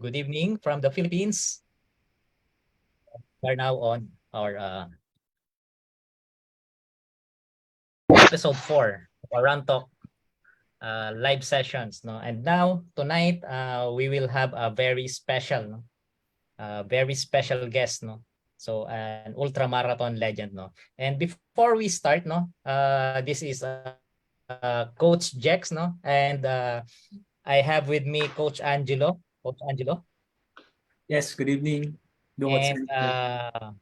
Good evening from the Philippines. We are now on our episode 4 of our RUNTalk live sessions. No? And now, tonight, we will have a very special, very special guest. No? So, an ultra-marathon legend. No? And before we start, this is Coach Jex. No? And I have with me Coach Angelo. Coach Angelo. Yes, good evening. Dukot And Center.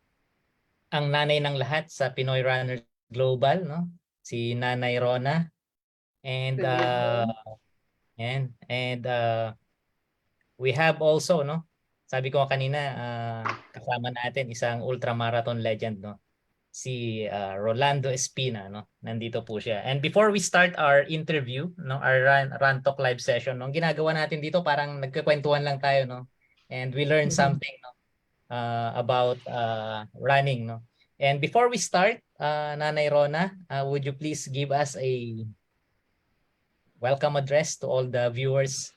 ang nanay ng lahat sa Pinoy Runners Global, no? Si Nanay Rona. And Good evening. we have also, no? Sabi ko kanina, kasama natin isang ultramarathon legend, no? Si Rolando Espina, no? Nandito po siya. And before we start our interview, no, our run talk live session, no, ang ginagawa natin dito parang nagkukwentuhan lang tayo, no? And we learn something, no, about running, no. And before we start, Nanay Rona, would you please give us a welcome address to all the viewers?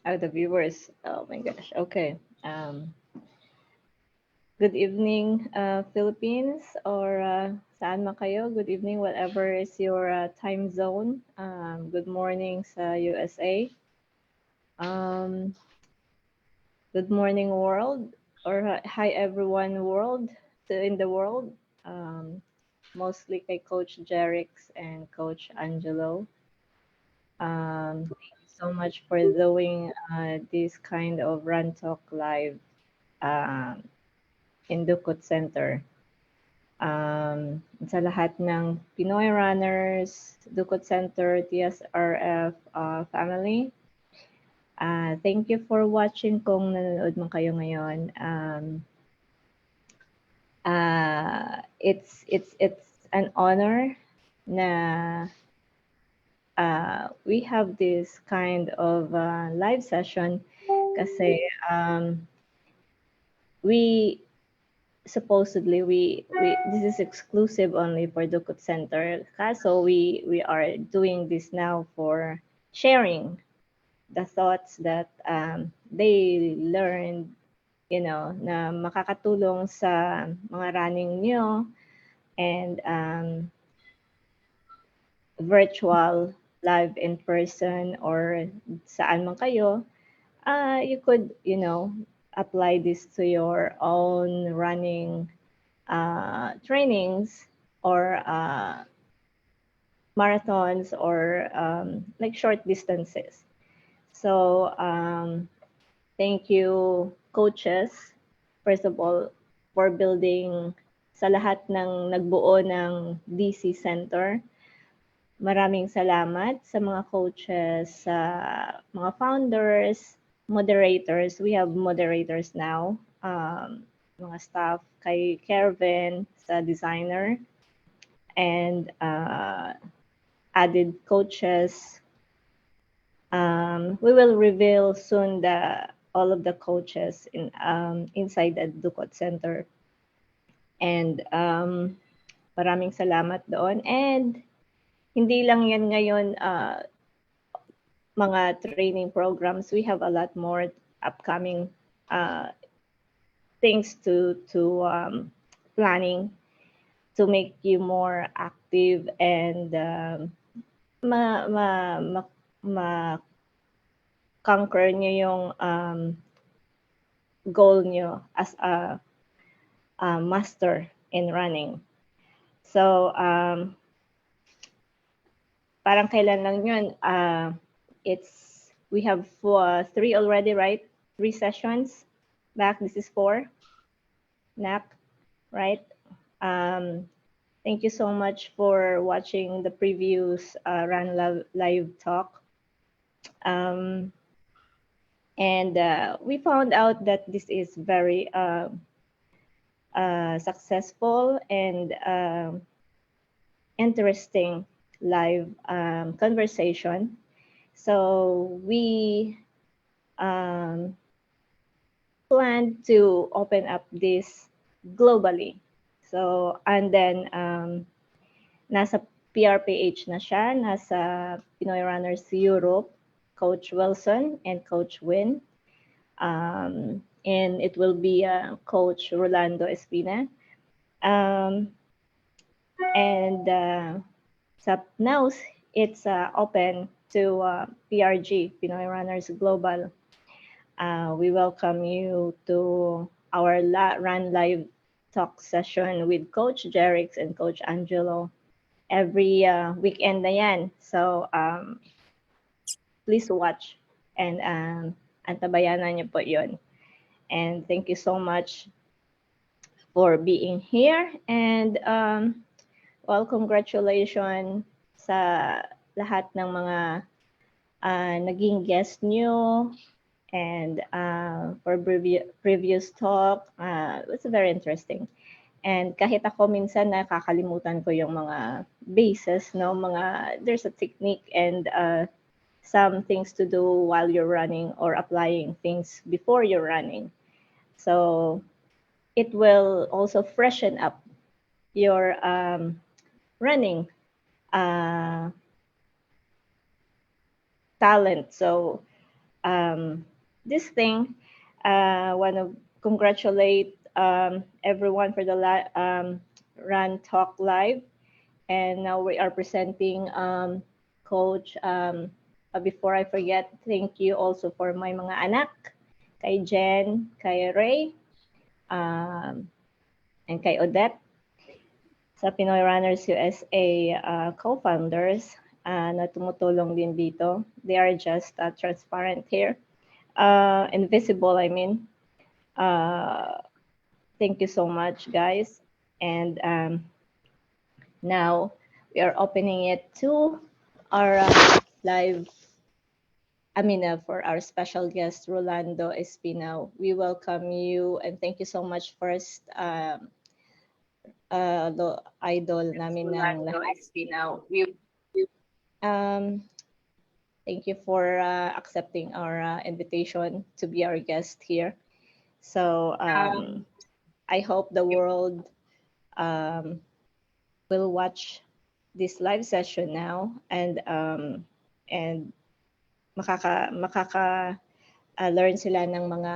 The viewers. Oh my gosh. Okay. Good evening, Philippines, or saan man kayo. Good evening, whatever is your time zone. Good morning sa USA. Good morning, world, or hi everyone, world, in the world. Mostly kay Coach Jerix and Coach Angelo. Thank you so much for doing this kind of Run Talk Live in Dukot Center. Sa lahat ng Pinoy Runners, Dukot Center, TSRF family, thank you for watching kung nanonood man kayo ngayon. It's an honor na we have this kind of live session kasi we supposedly this is exclusive only for Dukot Center. So we are doing this now for sharing the thoughts that they learned, na makakatulong sa mga running nyo and virtual, live in person, or saan man kayo, you could, apply this to your own running trainings or marathons or like short distances. So thank you, coaches, first of all, for building sa lahat ng nagbuo ng DC Center. Maraming salamat sa mga coaches, sa mga founders, moderators. We have moderators now. Mga staff kay Kervin sa designer and added coaches. We will reveal soon all of the coaches inside the Dukot Center. And maraming salamat doon. And hindi lang yan ngayon mga training programs. We have a lot more upcoming things to planning to make you more active and conquer nyo yung goal nyo as a master in running. So parang kailan lang yun, we have 3 already, right? 3 sessions back. This is 4. NAC, right? Thank you so much for watching the previous Run Live Talk. And we found out that this is very successful and interesting live conversation. So we plan to open up this globally. So, and then nasa PRPH na siya, nasa Pinoy Runners Europe, Coach Wilson and Coach Win. And it will be Coach Rolando Espina. And now it's open to PRG, Pinoy Runners Global. We welcome you to our Run Live talk session with Coach Jerix and Coach Angelo every weekend na yan. So please watch and antabayanan niyo po yun. And thank you so much for being here. And well, congratulations sa lahat ng mga naging guest nyo. And for previous talk, it was very interesting. And kahit ako minsan nakakalimutan ko yung mga bases, no, there's a technique and some things to do while you're running or applying things before you're running. So it will also freshen up your running talent. So this thing, want to congratulate everyone for the RUNTalk Live. And now we are presenting Coach. Before I forget, thank you also for my mga anak, kay Jen, kay Ray, and kay Odette, sa Pinoy Runners USA co-founders na tumutulong din dito. They are just transparent here. Invisible, I mean. Thank you so much, guys. And now we are opening it to our live, for our special guest, Rolando Espina. We welcome you and thank you so much first, idol namin ng lahat. Thank you for accepting our invitation to be our guest here. So I hope the world will watch this live session now and makaka learn sila ng mga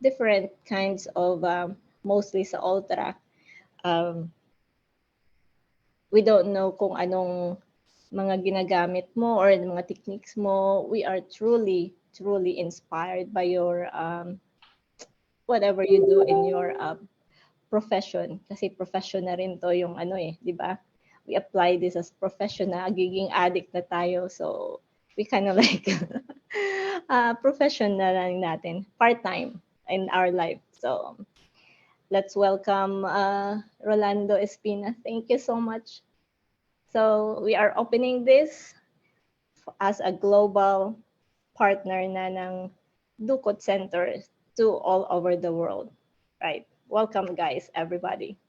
different kinds of mostly sa ultra. We don't know kung anong mga ginagamit mo or mga techniques mo. We are truly inspired by your whatever you do in your profession. Kasi profession na rin to yung di ba? We apply this as profession na, giging addict na tayo. So we kind of like profession na lang natin, part-time in our life. So let's welcome Rolando Espina. Thank you so much. So we are opening this as a global partner na ng Dukot Center to all over the world. Right. Welcome, guys, everybody.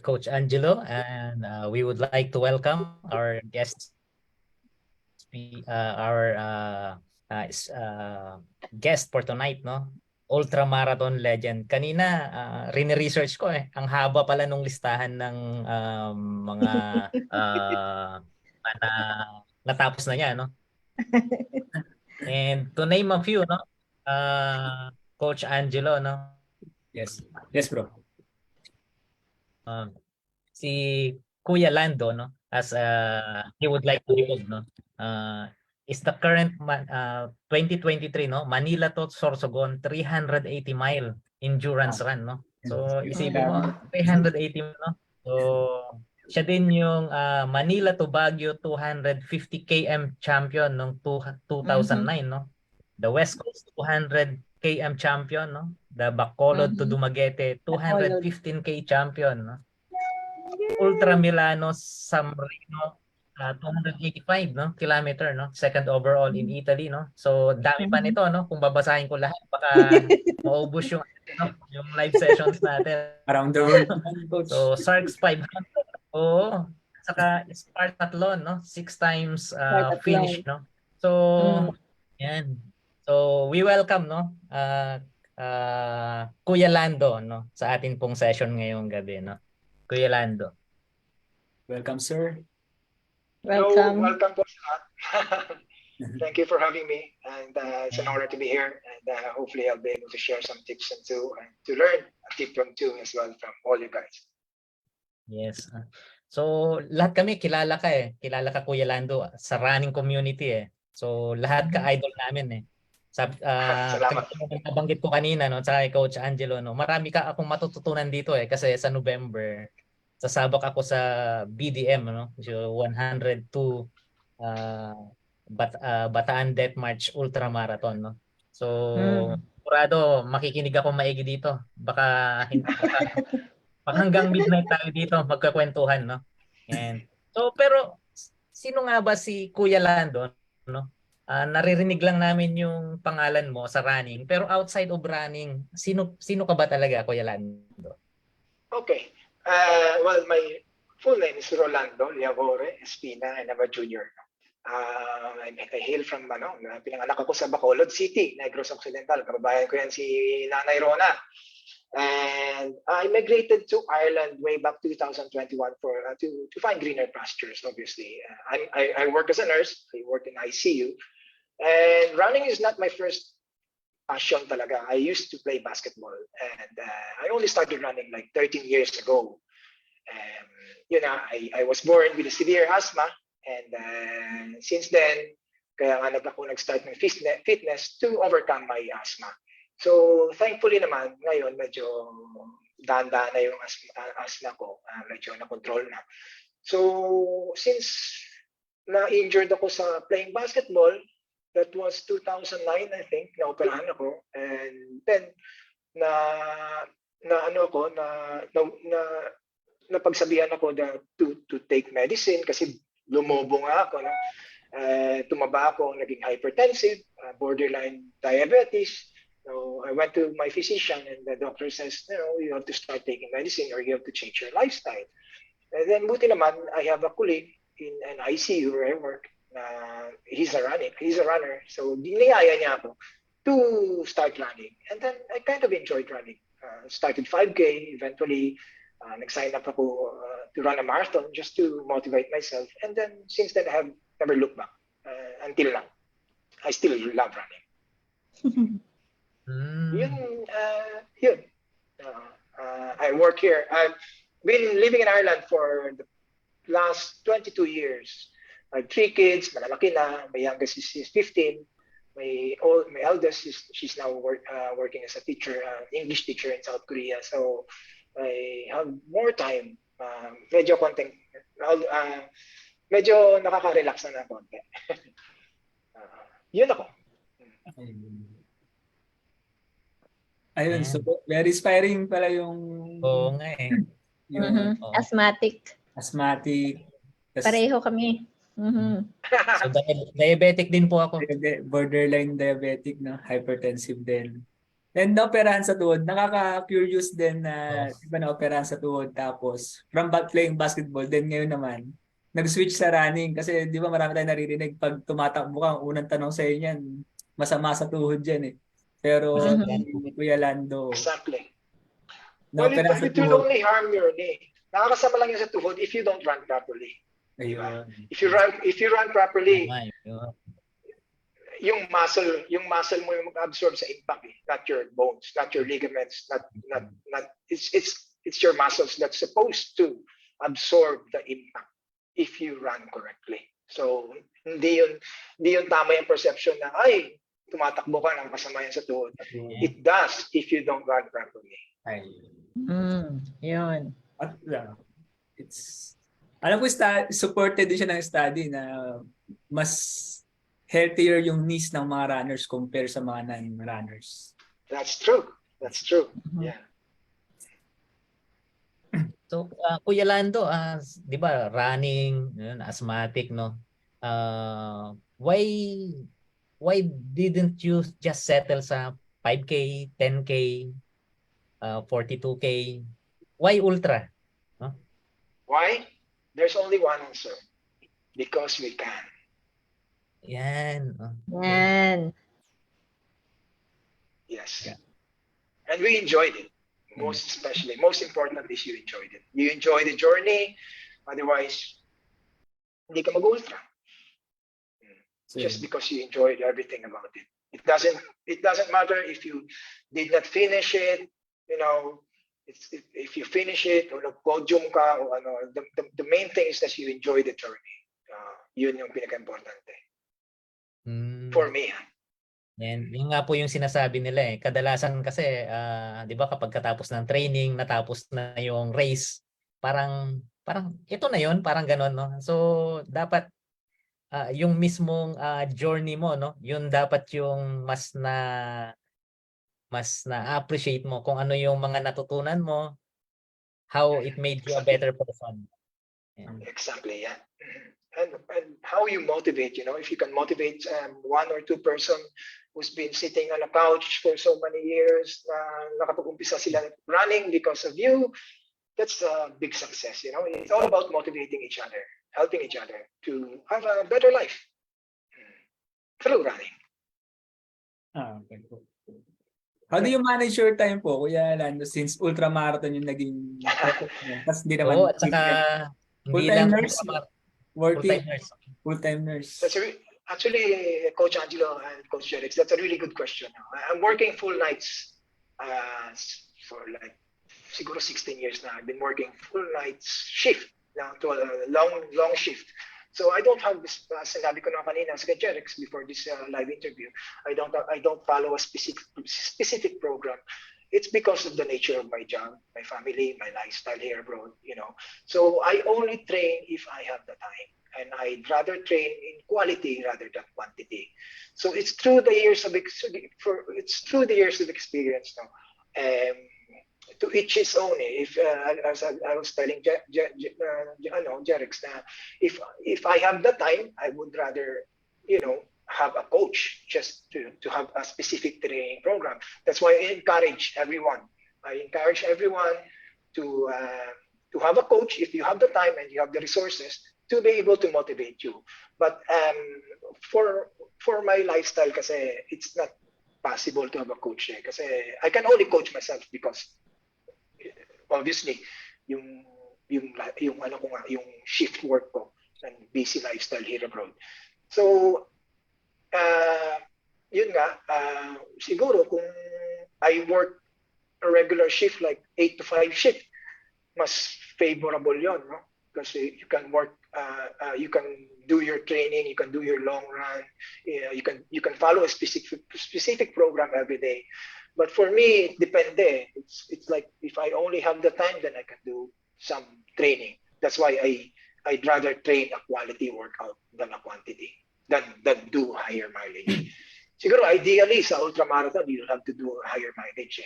Coach Angelo, and we would like to welcome our guest for tonight, no? Ultra marathon legend. Kanina rini-research ko ang haba pala nung listahan ng mga natapos na niya, no? And to name a few, no? Coach Angelo, no? Yes, bro. Si Kuya Lando, no, as he would like to recall, no, is the current 2023, no, Manila to Sorsogon 380-mile endurance run, no. So isipin mo 380, no. So siya din yung Manila to Baguio 250 km champion noong 2009, no. The West Coast 200 km champion, no. The Bacolod to Dumaguete 215k champion, no. Ultra Milano San Marino 285, no, kilometer, no, second overall in Italy, no. So dami pa nito, no, kung babasahin ko lahat baka maubos yung yung live sessions natin. Around the world, coach. So Sarks 500, oo, saka Spartathlon, no, 6 times finish, no. So yan. So we welcome, no, Kuya Lando, no, sa atin pong session ngayong gabi, no. Kuya Lando. Welcome, sir. Welcome. Welcome po sa lahat. Thank you for having me, and it's an honor to be here. And hopefully, I'll be able to share some tips and to learn a tip from two as well from all you guys. Yes. So, lahat kami kilala ka eh. Kilala ka Kuya Lando sa running community eh. So, lahat ka idol namin eh. Salamat. Nabanggit ko kanina no, sa Coach Angelo no. Marami ka akong matututunan dito eh kasi sa November sasabak ako sa BDM no, so 102 Bataan Death March Ultramarathon no. So, sigurado makikinig ako maigi dito. Baka hanggang midnight tayo dito magkakwentuhan no. And so pero sino nga ba si Kuya Lando no? Naririnig lang namin yung pangalan mo sa running pero outside of running, sino ka ba talaga Kuya Lando? Okay. Well, my full name is Rolando Espina, and I'm a junior. I hail from pinanganak ako sa Bacolod City, Negros Occidental. Kababayan ko yan si Nanay Rona. And I migrated to Ireland way back 2021 to find greener pastures, obviously. I work as a nurse. I work in ICU. And running is not my first passion talaga. I used to play basketball. And I only started running like 13 years ago. I was born with a severe asthma. And since then, kaya nga ako nag-start ng fitness to overcome my asthma. So thankfully naman, ngayon medyo danda na yung asthma ko, medyo na-control na. So since na-injured ako sa playing basketball, that was 2009 I think, na-operahan ako. And then napagsabihan ako to take medicine kasi lumobo nga ako. No? Tumaba ako, naging hypertensive, borderline diabetes. So I went to my physician and the doctor says, you have to start taking medicine or you have to change your lifestyle. And then buti naman, I have a colleague in an ICU where I work. He's a runner. So niyaya niya ako to start running. And then I kind of enjoyed running. Started 5K, eventually nag-sign up ako to run a marathon just to motivate myself. And then since then, I have never looked back until now. I still love running. Yun. I work here. I've been living in Ireland for the last 22 years. I have 3 kids, malalaki na. My youngest is 15. My eldest she's now working as a teacher, English teacher in South Korea. So I have more time. Medyo nakaka-relax na konti. Yun ako. Ayun, so very inspiring pala yung Oo nga eh. Asthmatic. Pareho kami. So diabetic din po ako. Borderline diabetic, no? Hypertensive din. And naoperahan sa tuhod, nakaka-curious din na iba na-operahan sa tuhod tapos from playing basketball, then ngayon naman, nag-switch sa running kasi di ba marami tayong naririnig pag tumatakbo ka, ang unang tanong sa inyo yan, masama sa tuhod yan eh. Pero Kuya Lando, exactly. Well, it will only harm your knee. Nakakasama lang yan sa tuhod if you don't run properly. Diba? If you run properly, yung muscle mo yung mag-absorb sa impact, not your bones, not your ligaments, not it's your muscles that's supposed to absorb the impact if you run correctly. So hindi yun tama yung perception na ay tumatakbo ka nang kasama yan sa tuhod. It does if you don't run properly. Yun. Alam ko supported din siya ng study na mas healthier yung knees ng mga runners compare sa mga non-runners. That's true. Yeah. So, Kuya Lando, di ba, running, asthmatic, no? Why didn't you just settle sa 5K, 10K, 42K? Why ultra? No? Why? There's only one answer. Because we can. Yan. Yes. Yeah. And we enjoyed it. Most important is you enjoyed it. You enjoy the journey. Otherwise, hindi ka mag-ultra. Just because you enjoyed everything about it. It doesn't matter if you did not finish it, you know, if you finish it or nag-podium ka o ano, the main thing is that you enjoy the journey. Yun yung pinaka-importante. For me. And yun nga po yung sinasabi nila eh. Kadalasan kasi, 'di ba kapag katapos ng training, natapos na yung race, parang ito na yun, parang gano'n, no? So dapat yung mismong journey mo, no? Yun dapat yung mas na-appreciate mo kung ano yung mga natutunan mo, how it made you a better person. Exactly, yeah. And how you motivate, you know, if you can motivate one or two person who's been sitting on a couch for so many years, nakapag-umpisa sila running because of you, that's a big success, you know. It's all about motivating each other, helping each other to have a better life through running. Okay. How do you manage your time po, Kuya Lando, since ultramarathon yung naging focus mo? Kasi hindi naman Oo, at saka hindi lang working, full-time nurse. Full-time nurse. Actually, Coach Angelo and Coach Jerix, that's a really good question. I'm working full nights for like siguro 16 years now. I've been working full nights shift now to a long shift. So I don't have this, sinabi ko na kanina sa Jerix before this live interview, I don't follow a specific program. It's because of the nature of my job, my family, my lifestyle here abroad, you know. So I only train if I have the time, and I'd rather train in quality rather than quantity. So it's through the years of experience now. To each his own. If as I was telling Jerix, if I have the time, I would rather, you know, have a coach just to have a specific training program. That's why I encourage everyone. To have a coach if you have the time and you have the resources to be able to motivate you. But for my lifestyle, kasi it's not possible to have a coach. Kasi I can only coach myself because obviously yung shift work ko and busy lifestyle here abroad. So yun nga, siguro kung I work a regular shift like 8 to 5 shift, mas favorable yon, no? Kasi you can work, you can do your training, you can do your long run, you can follow a specific program every day. But for me, it depende. It's like if I only have the time, then I can do some training. That's why I'd rather train a quality workout than a quantity, than do higher mileage. Siguro ideally sa ultramarathon, you don't have to do higher mileage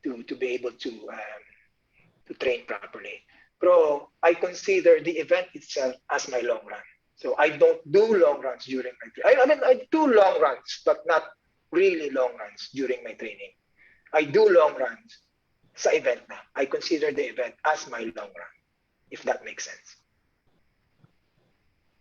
to be able to train properly. Pero I consider the event itself as my long run. So I don't do long runs during my training. I mean, I do long runs, but not really long runs during my training. I do long runs sa event na. I consider the event as my long run, if that makes sense.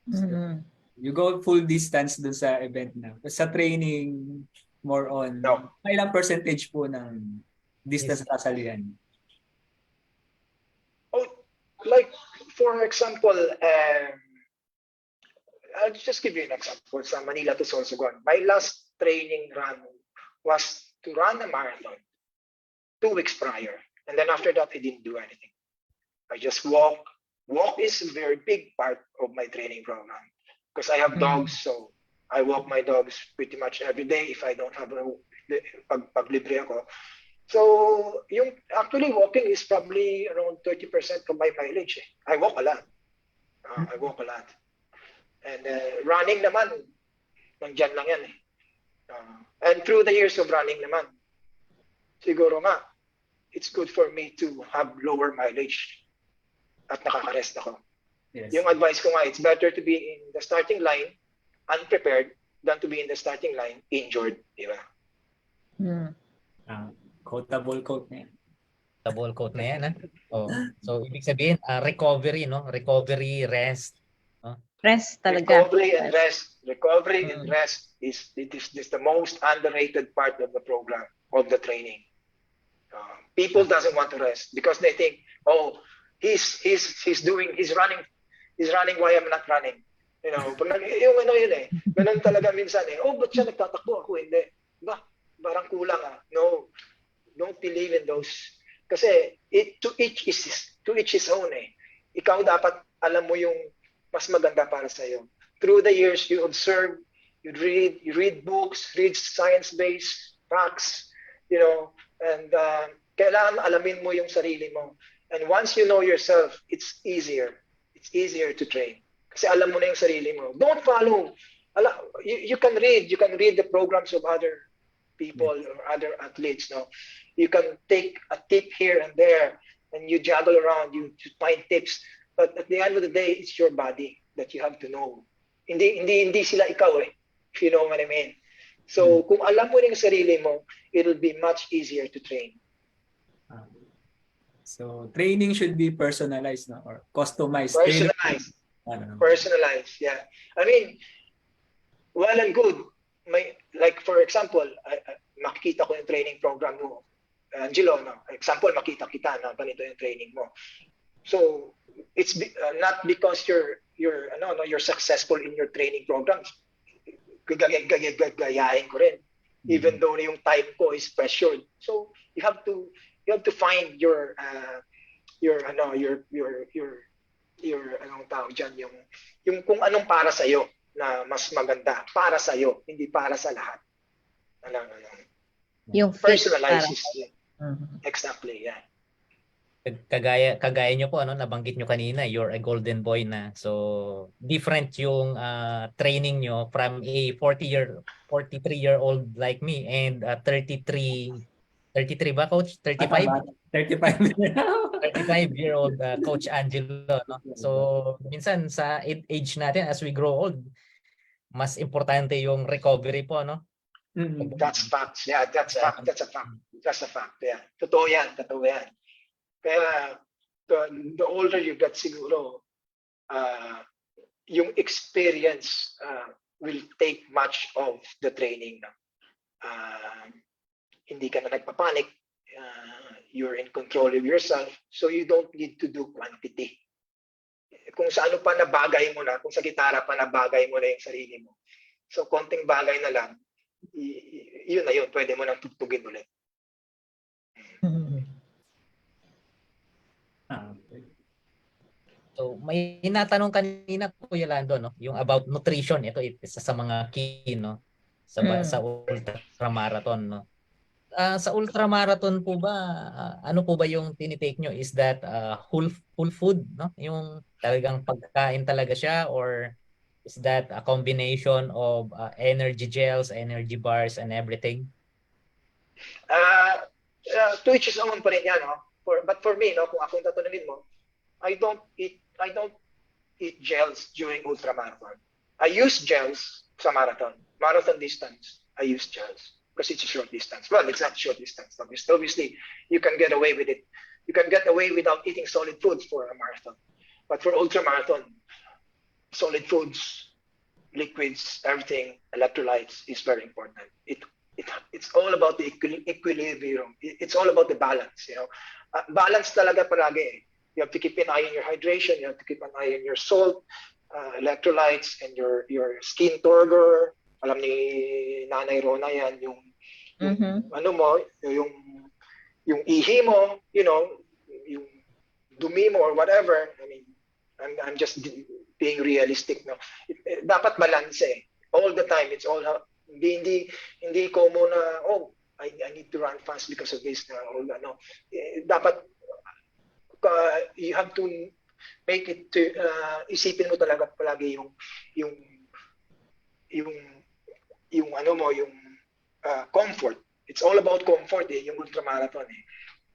Mm-hmm. You go full distance dun sa event na. Sa training, more on, ilang percentage po ng distance kasalihan? Oh, like, for example, I'll just give you an example. Sa Manila to Sorsogon, my last training run was to run a marathon 2 weeks prior. And then after that, I didn't do anything. I just walk. Walk is a very big part of my training program because I have dogs. So I walk my dogs pretty much every day if I don't have pag libre ako. So actually walking is probably around 30% of my mileage. I walk a lot. And running naman, nandyan lang yan. And through the years of running naman, siguro nga, it's good for me to have lower mileage at nakaka-rest ako. Yes. Yung advice ko nga, it's better to be in the starting line unprepared than to be in the starting line injured, di ba? Quotable quote na yan. Quotable quote na yan, ha? Oh. So, ibig sabihin, recovery, no? Recovery, rest. No? Rest talaga. Recovery and rest. Recovery and rest is the most underrated part of the program, of the training. People doesn't want to rest because they think, oh, he's running. Why I'm not running? You know, yung ano yun eh, ganun talaga minsan eh, oh, ba't siya nagtatakbo? Ako hindi. Ba, parang kulang ah. No, don't believe in those. Kasi to each his own eh. Ikaw dapat alam mo yung mas maganda para sa iyo. Through the years, you observe, you read books, read science-based facts, you know, and kailangan alamin mo yung sarili mo. And once you know yourself, it's easier. It's easier to train. Kasi alam mo na yung sarili mo. Don't follow. You can read the programs of other people or other athletes. No, you can take a tip here and there, and you juggle around. You find tips, but at the end of the day, it's your body that you have to know. Hindi sila ikaw eh. If you know what I mean. So kung alam mo na yung sarili mo, it'll be much easier to train. So training should be personalized, no, or customized. Personalized. Personalized, yeah. I mean, well and good. Like for example, makikita ko yung training program mo, Angelo, no? Example, makita kita na ganito yung training mo. So it's not because you're successful in your training programs. Gayahin ko rin, even though yung time ko is pressured. So you have to find your anong tawag dyan, yung kung anong para sa iyo na mas maganda para sa iyo, hindi para sa lahat. Yung personalized. Exactly, yeah. Kagaya nyo po, nabanggit nyo kanina, you're a golden boy na. So, different yung training nyo from a 43-year-old like me and 33 ba, Coach? 35? 35-year-old Coach Angelo. No? So, minsan sa age natin, as we grow old, mas importante yung recovery po, no? That's facts. Yeah, that's a fact. That's a fact. Yeah. Totoo yan. Kaya the older you get siguro, yung experience will take much of the training. Hindi ka na nagpapanik. You're in control of yourself, so you don't need to do quantity. Kung sa ano pa na bagay mo na, kung sa gitara pa na bagay mo na yung sarili mo. So konting bagay na lang, yun na yun, pwede mo nang tugtugin ulit. So may natanong kanina Kuya Lando, no, yung about nutrition. Ito isa sa mga key, no, sa ultramarathon, no. Sa ultramarathon po ba, ano po ba yung tinitake nyo? Is that whole food, no? Yung talagang pagkain talaga siya, or is that a combination of energy gels, energy bars, and everything? To each his own pa rin yan, no? But for me, no, kung akong tatanungin mo, I don't eat gels during ultramarathon. I use gels sa marathon distance. I use gels because it's a short distance. Well, it's not short distance. Obviously, you can get away with it. You can get away without eating solid foods for a marathon. But for ultramarathon, solid foods, liquids, everything, electrolytes is very important. It's all about the equilibrium. It's all about the balance. You know, balance talaga palagi. You have to keep an eye on your hydration. You have to keep an eye on your salt, electrolytes, and your skin turgor. Alam ni Nanay Rona yan, yung ano mo, yung ihi mo, you know, yung dumi mo or whatever. I mean, I'm just being realistic, no. Dapat balance eh. All the time, it's all hindi ko muna, oh, I need to run fast because of this na all ano. Dapat you have to make it to isipin mo talaga palagi yung ano mo, yung comfort. It's all about comfort eh, yung ultramarathon eh.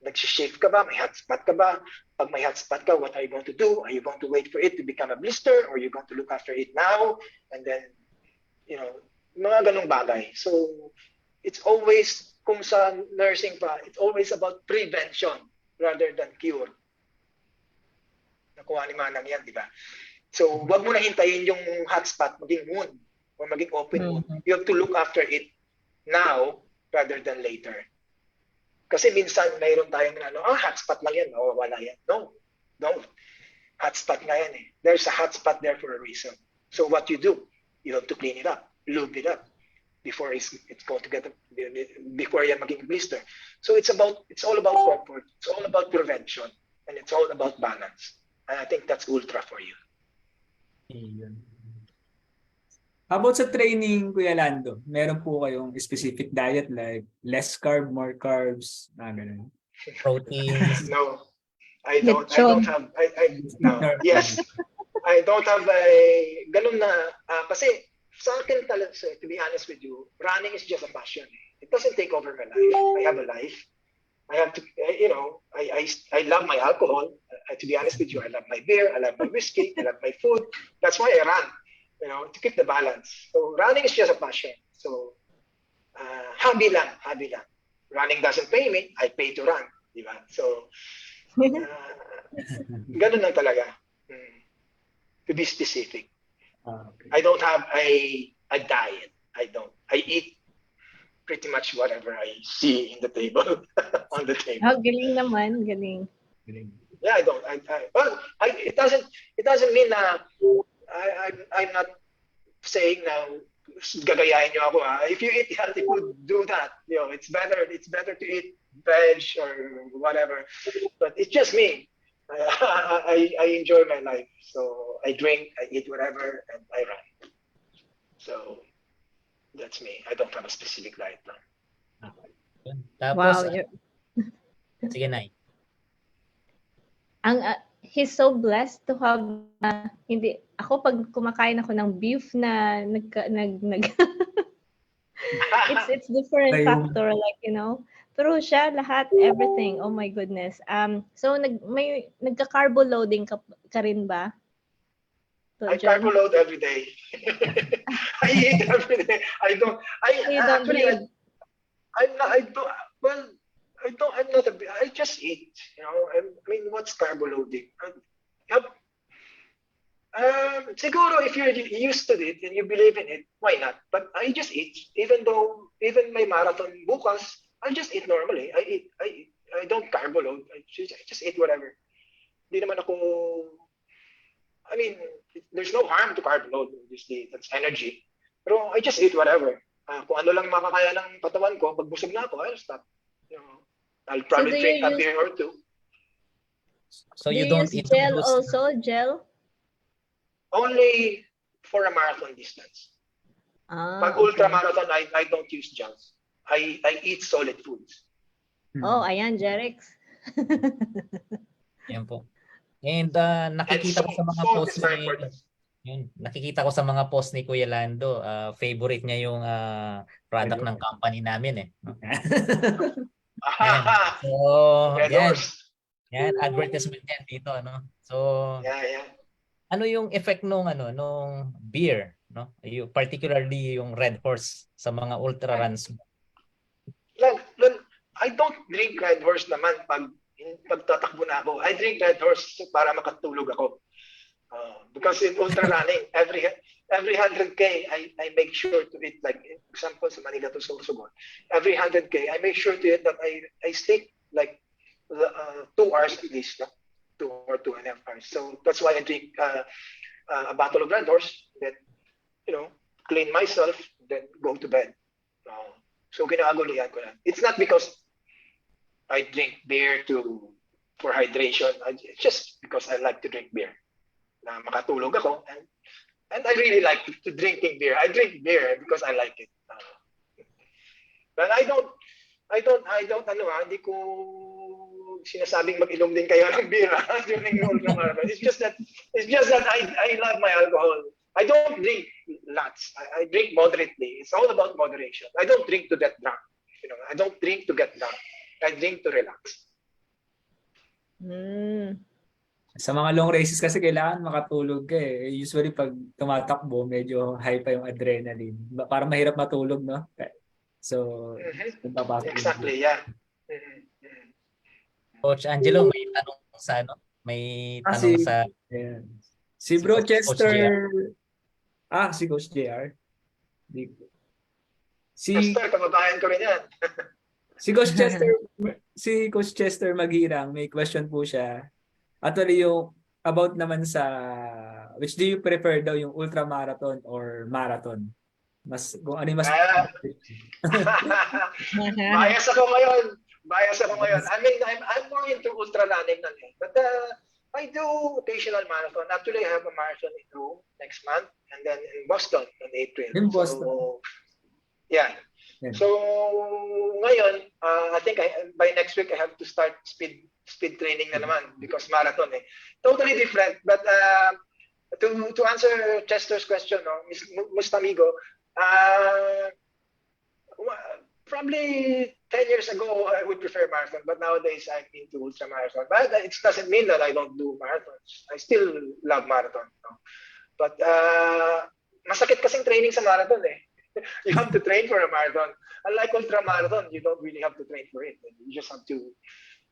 Nag-shift ka ba? May hot spot ka ba? Pag may hot spot ka, what are you going to do? Are you going to wait for it to become a blister, or are you going to look after it now? And then, you know, mga ganong bagay. So, it's always, kung sa nursing pa, it's always about prevention rather than cure. Nakuha ni Manang yan, di ba? So, wag mo na hintayin yung hotspot maging wound or maging open wound. You have to look after it now rather than later. Kasi minsan mayroon tayong hotspot lang yan, wala yan. No. Hotspot na yan eh. There's a hotspot there for a reason. So what you do, you have to clean it up, lube it up before it's going to get before yan maging blister. So it's all about comfort, it's all about prevention, and it's all about balance. And I think that's ultra for you. Ayun. How about sa training, Kuya Lando? Meron po kayong specific diet like less carb, more carbs, ganun? Proteins. No, I don't have no. Yes, I don't have a ganun na kasi sa akin talaga, to be honest with you, running is just a passion. It doesn't take over my life. I have a life. I have to, I love my alcohol. To be honest with you, I love my beer, I love my whiskey, I love my food. That's why I run, to keep the balance. So running is just a passion. So hobby lang. Running doesn't pay me, I pay to run. Diba? So, ganun lang talaga. To be specific. Okay. I don't have a diet. I don't. I eat pretty much whatever I see in the table, on the table. Oh, galing naman, galing. Yeah, I don't. It doesn't mean na I'm not saying na gagayahin niyo ako. If you eat healthy food, do that. It's better to eat veg or whatever. But it's just me. I enjoy my life. So I drink, I eat whatever, and I run. So that's me. I don't have a specific diet plan. Tapos, Wow, sige, Nay. he's so blessed to have hindi ako pag kumakain ako ng beef na it's different Ayun. factor, like pero siya lahat, everything, oh my goodness. So nagka-carbo loading ka rin ba? I carbo load every day. I eat every day. I don't. You don't Actually, need. I'm not. I don't. Well, I don't. I'm not a. I just eat. I mean, what's carbo loading? Siguro if you're used to it and you believe in it, why not? But I just eat. Even my marathon bukas, I just eat normally. I don't carbo load. I just eat whatever. Hindi naman ako. I mean, there's no harm to carb load. Obviously, that's energy. Pero I just eat whatever. Kung ano lang makakaya ng patawan ko, pag busog na ako, I'll stop. I'll probably do drink you a beer or two. So Do you you don't use eat gel those- also? Gel? Only for a marathon distance. Pag Okay. ultra marathon, I don't use gels. I eat solid foods. Oh, ayan, Jerex. Yan po. And And nakikita ko sa mga salt post is very ni important. nakikita ko sa mga post ni Kuya Lando, favorite niya yung product Ayun. ng company namin eh. No? Ah, So, Red yan. Horse. Yan, advertisement yan dito, no? So, Yeah. ano yung effect nung beer, no? Particularly yung Red Horse sa mga ultra runs mo? I don't drink Red Horse naman pag tatakbo na ako. I drink Red Horse para makatulog ako. Because in ultra running, every 100K, I make sure to eat, like, example, sa Manila to Sorsogon, every 100K, I make sure to eat that I sleep like 2 hours at least, no? 2 or 2.5 hours. So that's why I drink a bottle of Red Horse, then, clean myself, then go to bed. So ginagagulian ko lang. It's not because I drink beer for hydration. It's just because I like to drink beer. Na makatulog ako, and I really like to drinking beer. I drink beer because I like it. But I don't hindi ko sinasabing mag-inom din kayo ng beer during the ultramarathon. It's just that I love my alcohol. I don't drink lots. I drink moderately. It's all about moderation. I don't drink to get drunk. I don't drink to get drunk. I drink to relax. Sa mga long races kasi kailangan makatulog ka eh. Usually pag tumatakbo, medyo high pa yung adrenaline. Para mahirap matulog, no? So, Exactly, yeah. Coach Angelo, may tanong sa May tanong sa yeah. Si Bro Coach Chester. Si Coach JR. Chester, kababayan ko rin yan. Si Coach Chester Maghirang, may question po siya. Actually, yung about naman sa, which do you prefer daw, yung ultramarathon or marathon? Mas, kung ano yung mas... Ah, bias ako ngayon. Bias ako ngayon. I mean, I'm more into ultra running na eh. But I do occasional marathon. Actually, I have a marathon in Rome next month and then in Boston in April. In Boston. So, yeah. Yeah. So, ngayon, I think by next week, I have to start speed training na naman because marathon eh. Totally different. But to answer Chester's question, no, Mustamigo, probably 10 years ago, I would prefer marathon, but nowadays I'm into ultra marathon. But it doesn't mean that I don't do marathons. I still love marathon. No? But masakit kasing training sa marathon eh. You have to train for a marathon. Unlike ultra marathon, you don't really have to train for it. You just have to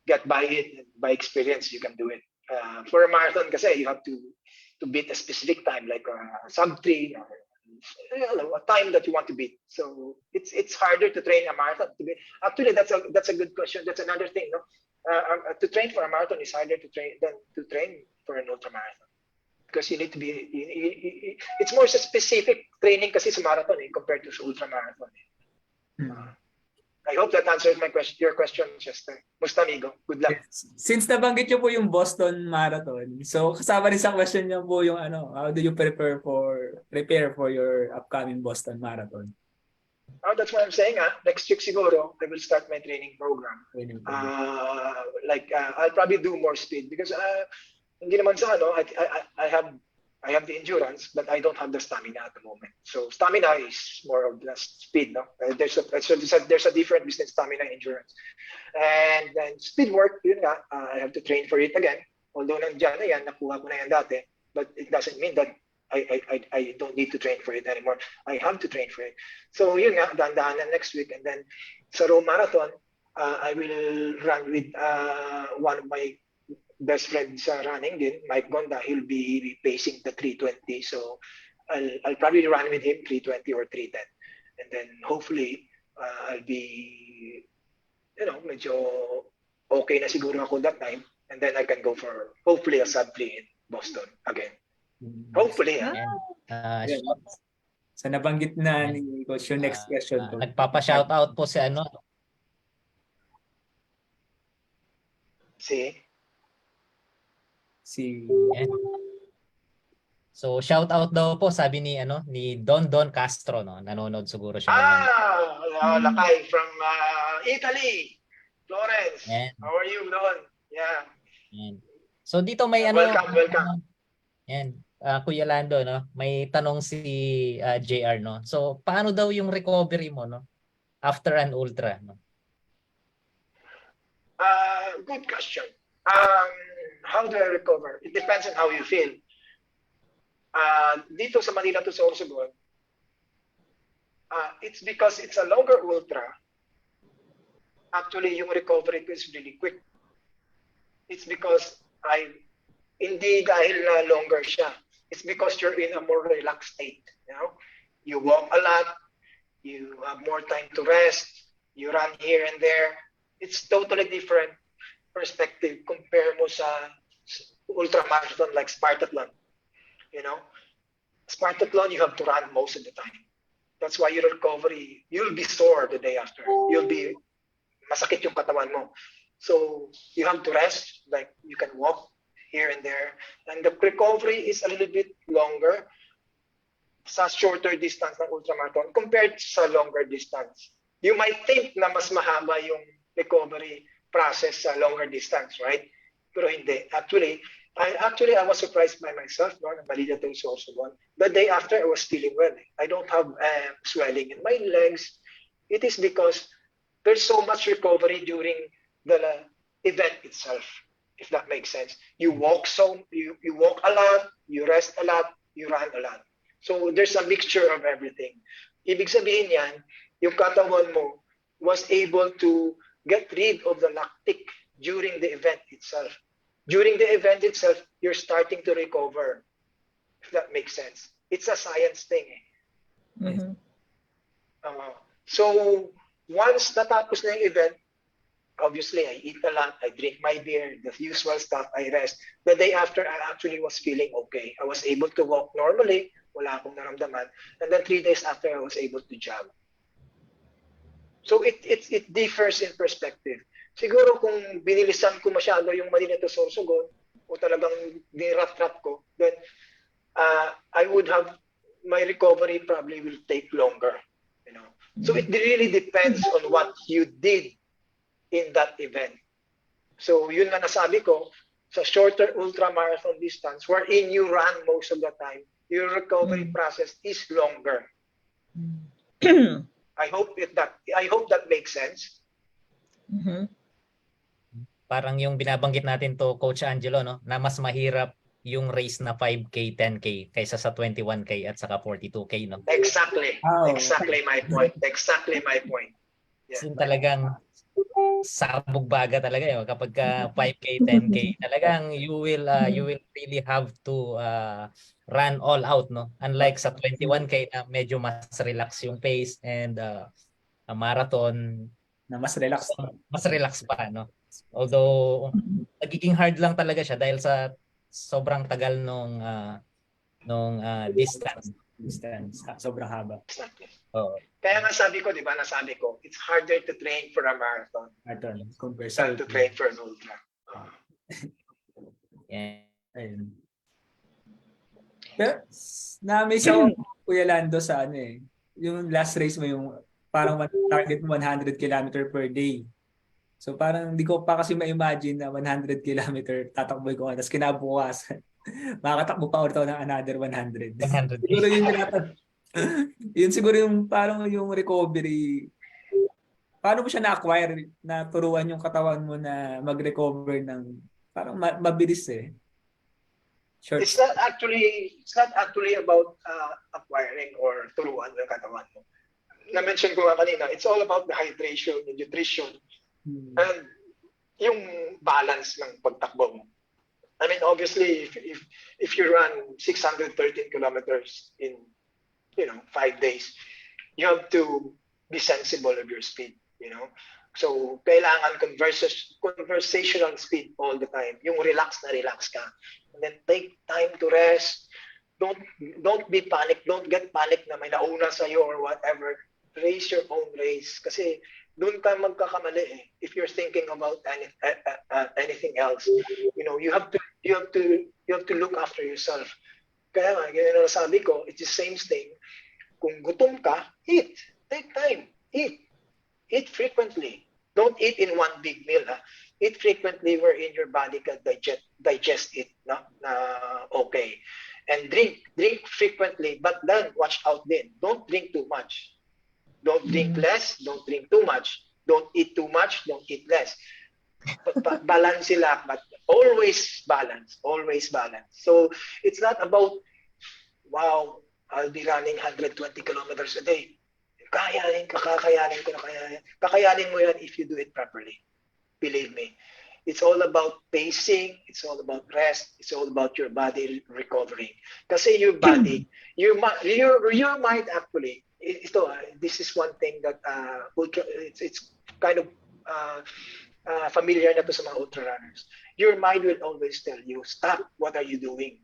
get by it, and by experience, you can do it. For a marathon, kasi you have to beat a specific time, like sub 3 or a time that you want to beat. So it's harder to train a marathon. Actually, that's a good question. That's another thing. No, to train for a marathon is harder to train than to train for an ultra marathon because you need to be. It's more specific training kasi sa marathon compared to sa ultra marathon. I hope that answers your question, Chester. Musta amigo? Good luck. Since nabanggit niyo po yung Boston Marathon, so kasama rin sa question niyo po yung how do you prepare for your upcoming Boston Marathon? Oh, that's what I'm saying. Next week siguro, I will start my training program. I'll probably do more speed because hindi naman sa I have the endurance, but I don't have the stamina at the moment. So stamina is more of the speed, no? There's a difference between stamina and endurance. And then speed work, yun nga, I have to train for it again. Although nandiyan na yan, nakuha ko na yan dati, but it doesn't mean that I don't need to train for it anymore. I have to train for it. So yun nga, dahan-dahan na next week. And then sa Rome Marathon, I will run with one of my best friend sa running din, Mike Gonda. He'll be pacing the 320. So I'll probably run with him 320 or 310. And then hopefully I'll be, medyo okay na siguro ako that time. And then I can go for hopefully a sub 3 in Boston again. Hopefully. Sa nabanggit na ni Coach, yung next question po. Nagpapa-shoutout po si Yan. So shout out daw po sabi ni Don Castro, no. Nanonood siguro siya. Lakay from Italy. Florence. Yan. How are you, Don? Yeah. Yan. So dito may welcome. Yan. Kuya Lando, no. May tanong si JR, no. So paano daw yung recovery mo, no? After an ultra, no? Good question. How do I recover? It depends on how you feel. Dito sa Manila to sa Orsogon, it's because it's a longer ultra. Actually, yung recovery ko is really quick. It's because hindi dahil na longer siya. It's because you're in a more relaxed state. You walk a lot, you have more time to rest, you run here and there. It's totally different perspective compare mo sa ultramarathon like Spartathlon. Spartathlon, you have to run most of the time. That's why your recovery, you'll be sore the day after. You'll be masakit yung katawan mo. So you have to rest, like you can walk here and there. And the recovery is a little bit longer sa shorter distance ng ultramarathon compared sa longer distance. You might think na mas mahaba yung recovery process sa longer distance, right? Pero hindi. Actually, I was surprised by myself, no? Malila to is also one. The day after, I was feeling well. I don't have swelling in my legs. It is because there's so much recovery during the event itself, if that makes sense. You walk you walk a lot, you rest a lot, you run a lot. So there's a mixture of everything. Ibig sabihin yan, yung katawan mo was able to get rid of the lactic during the event itself. During the event itself, you're starting to recover, if that makes sense. It's a science thing. Mm-hmm. So, once natapos na yung event, Obviously, I eat a lot, I drink my beer, the usual stuff, I rest. The day after, I actually was feeling okay. I was able to walk normally, wala akong naramdaman. And then 3 days after, I was able to jog. So it differs in perspective. Siguro kung binilisan ko masyado yung Malinito Sorsogon, o talagang nirat-rat ko, then I would have, my recovery probably will take longer. You know, so it really depends on what you did in that event. So yun na nasabi ko, sa shorter ultramarathon distance, wherein you run most of the time, your recovery process is longer. I hope that makes sense. Parang yung binabanggit natin to Coach Angelo, no, na mas mahirap yung race na 5K, 10K kaysa sa 21K at saka 42K, no. Exactly. Oh. Exactly my point. Exactly my point. Yeah. Talagang sabog baga talaga yun. Kapag 5K, 10K, talagang you will really have to run all out, no. Unlike sa 21K na medyo mas relax yung pace, and a marathon Na mas relax. mas relax pa, no. Although nagiging hard lang talaga siya dahil sa sobrang tagal nung distance. Sobrang haba. Exactly. Oh. Kaya nga sabi ko, di ba, nasabi ko, it's harder to train for a marathon than to train for an ultra. Yeah. Ayun. Pero, na-miss ako, Kuya Lando, sa ano eh. Yung last race mo, yung parang target mo 100 km per day. So parang hindi ko pa kasi ma-imagine na 100 km tatakboy ko. Tapos kinabukasan, makakatakbo pa ulit ako ng another 100. 100. Siguro yun siguro yung parang yung recovery. Paano mo siya na-acquire, na turuan yung katawan mo na mag-recover ng parang mabilis eh. Short. It's not actually about acquiring or turuan ng katawan mo. Na-mention ko nga kanina, it's all about the hydration, the nutrition, and yung balance ng pagtakbo mo. I mean, obviously, if you run 613 kilometers in 5 days, you have to be sensible of your speed, So, kailangan conversational speed all the time. Yung relax ka. And then take time to rest. Don't be panic. Don't get panic na may nauna sa'yo or whatever. Race your own race. Kasi doon ka magkakamali eh. If you're thinking about anything else, you have to look after yourself. Kaya nga, yun ang sabi ko, it's the same thing. Kung gutom ka, eat. Take time. Eat frequently. Don't eat in one big meal. Eat frequently wherein your body can digest it. Okay. And drink frequently, but then watch out din. Don't drink too much. Don't drink less. Don't drink too much. Don't eat too much. Don't eat less. But balance sila, but always balance. Always balance. So it's not about, wow, I'll be running 120 kilometers a day. Kakayanin ko. Kakayanin mo yan if you do it properly. Believe me. It's all about pacing. It's all about rest. It's all about your body recovering. Kasi your body, your mind actually, this is one thing that it's kind of familiar na to sa mga ultra runners. Your mind will always tell you, stop, what are you doing?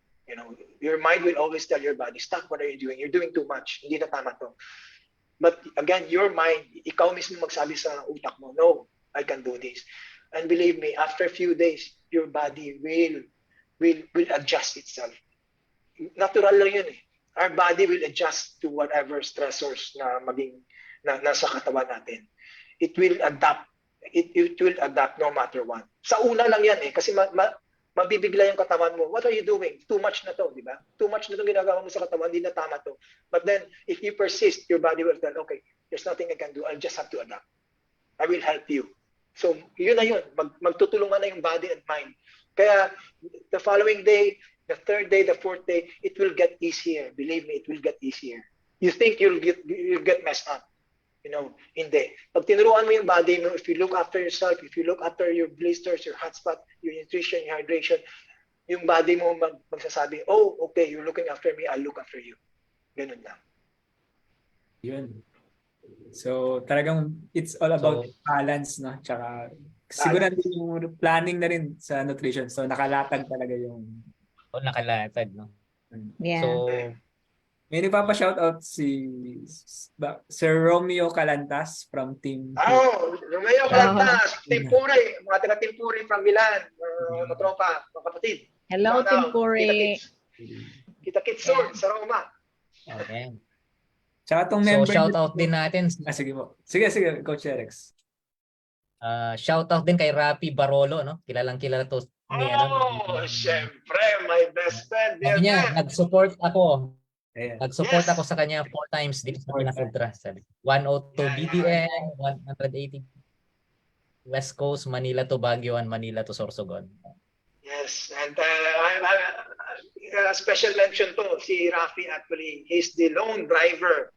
Your mind will always tell your body, stop, what are you doing? You're doing too much. Hindi na tama to. But again, your mind, ikaw mismo magsabi sa utak mo, no, I can do this. And believe me, after a few days, your body will adjust itself. Natural lang yun eh. Our body will adjust to whatever stressors na nasa katawan natin. It will adapt. It will adapt no matter what. Sa una lang yan eh, kasi mabibigla yung katawan mo. What are you doing? Too much na to, di ba? Too much na itong ginagawa mo sa katawan, hindi na tama to. But then, if you persist, your body will tell, okay, there's nothing I can do. I'll just have to adapt. I will help you. So, yun na yun. Magtutulungan na yung body and mind. Kaya, the following day, the third day, the fourth day, it will get easier. Believe me, it will get easier. You think you'll get messed up. Hindi. Pag tinuruan mo yung body mo, if you look after yourself, if you look after your blisters, your hotspot, your nutrition, your hydration, yung body mo magsasabi, oh, okay, you're looking after me, I'll look after you. Ganun lang. Yun. So, talagang it's all about balance, no? Tsaka siguro yung planning na rin sa nutrition. So nakalatag talaga yung O nakalatag, no? Yeah. So, may nagpapa-shoutout si Sir Romeo Calantas from Team Romeo Plantas, Timpuri, mga taga Timpuri from Milan, matropa, mga kapatid. Hello, Shout out, Timpuri. Kita Kits soon sa Roma. okay. Tsaka tong So, member shoutout din natin. sige po. Sige, Coach Rex. Shoutout din kay Rapi Barolo, no? Kilalang-kilala to ni Syempre, my best friend. Sabi niya, nag-support ako. Ayan. Nag-support Yes. ako sa kanya 4 times dito sa Pinas Ultra. Sabi, 102 BDN, 180 West Coast, Manila to Baguio, and Manila to Sorsogon. Yes, and special mention to si Rafi actually. He's the lone driver.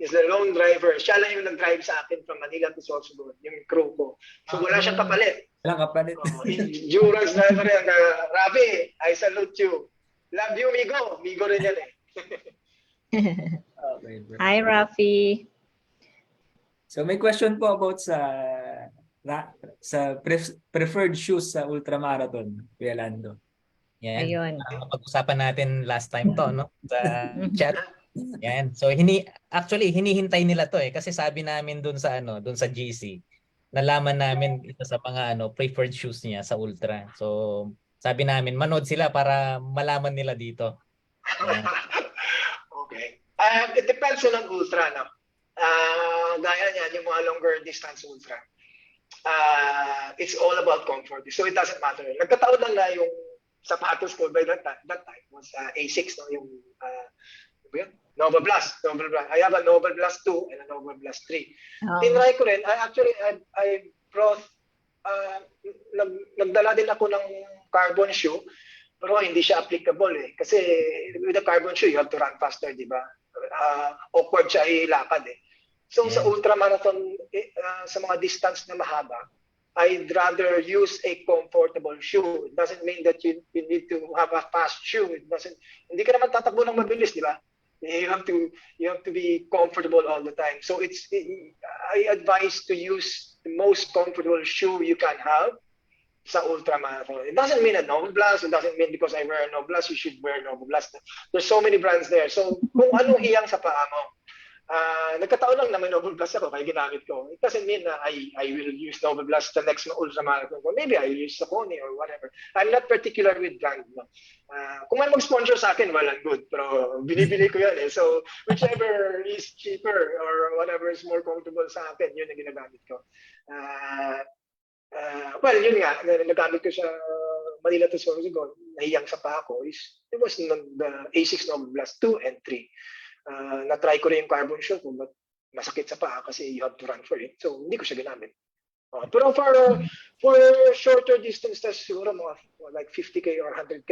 Siya lang yung nag-drive sa akin from Manila to Sorsogon, yung crew ko. So wala siyang kapalit. Walang kapalit. Endurance driver yan. Rafi, I salute you. Love you, Migo. Migo rin yan eh. Okay, bro. Hi, Rafi. So may question po about sa preferred shoes sa ultramarathon, Kuya Lando. Yan. Ayun. Pag-usapan natin last time to, no? Sa chat. Yan. So hinihintay nila to kasi sabi namin dun sa GC. Nalaman namin ito sa mga preferred shoes niya sa Ultra. So sabi namin manood sila para malaman nila dito. Yan. Okay. It depends on ang ultra, no? Gaya niyan, yung mga longer distance ultra. It's all about comfort. So it doesn't matter. Nagkataon lang na yung sapatos ko by that time was A6, no? Yung Nova Blast. I have a Nova Blast 2 and a Nova Blast 3. Tinry ko rin. I brought nagdala din ako ng carbon shoe, pero hindi siya applicable eh. Kasi with a carbon shoe, you have to run faster, di ba? Awkward siya ilakad eh. So sa ultramarathon, sa mga distance na mahaba, I'd rather use a comfortable shoe. It doesn't mean that you need to have a fast shoe. Hindi ka naman tatakbo ng mabilis, di ba? You have to be comfortable all the time. So I advise to use the most comfortable shoe you can have sa ultramarathon. It doesn't mean a Nova Blast. It doesn't mean because I wear a Nova Blast, you should wear Nova Blast. There's so many brands there. So kung anong hiyang sa paa mo, nagkataon lang na may Nova Blast ako, kaya ginamit ko. It doesn't mean na I will use Nova Blast the next ultramarathon. Maybe I use Saucony or whatever. I'm not particular with brand. No? Kung may mag-sponsor sa akin, well and good. Pero binibili ko yan eh. So whichever is cheaper or whatever is more comfortable sa akin, yun ang ginagamit ko. Well, yun nga, nagamit ko sa Manila to Sorsogon, nahiyang sa paa ko, it was the A6 Nova Blast 2 and 3. Na-try ko rin yung carbon shoe ko, but masakit sa paa kasi you have to run for it. So, hindi ko siya ginamit. Pero for shorter distances, siguro mga like 50K or 100K,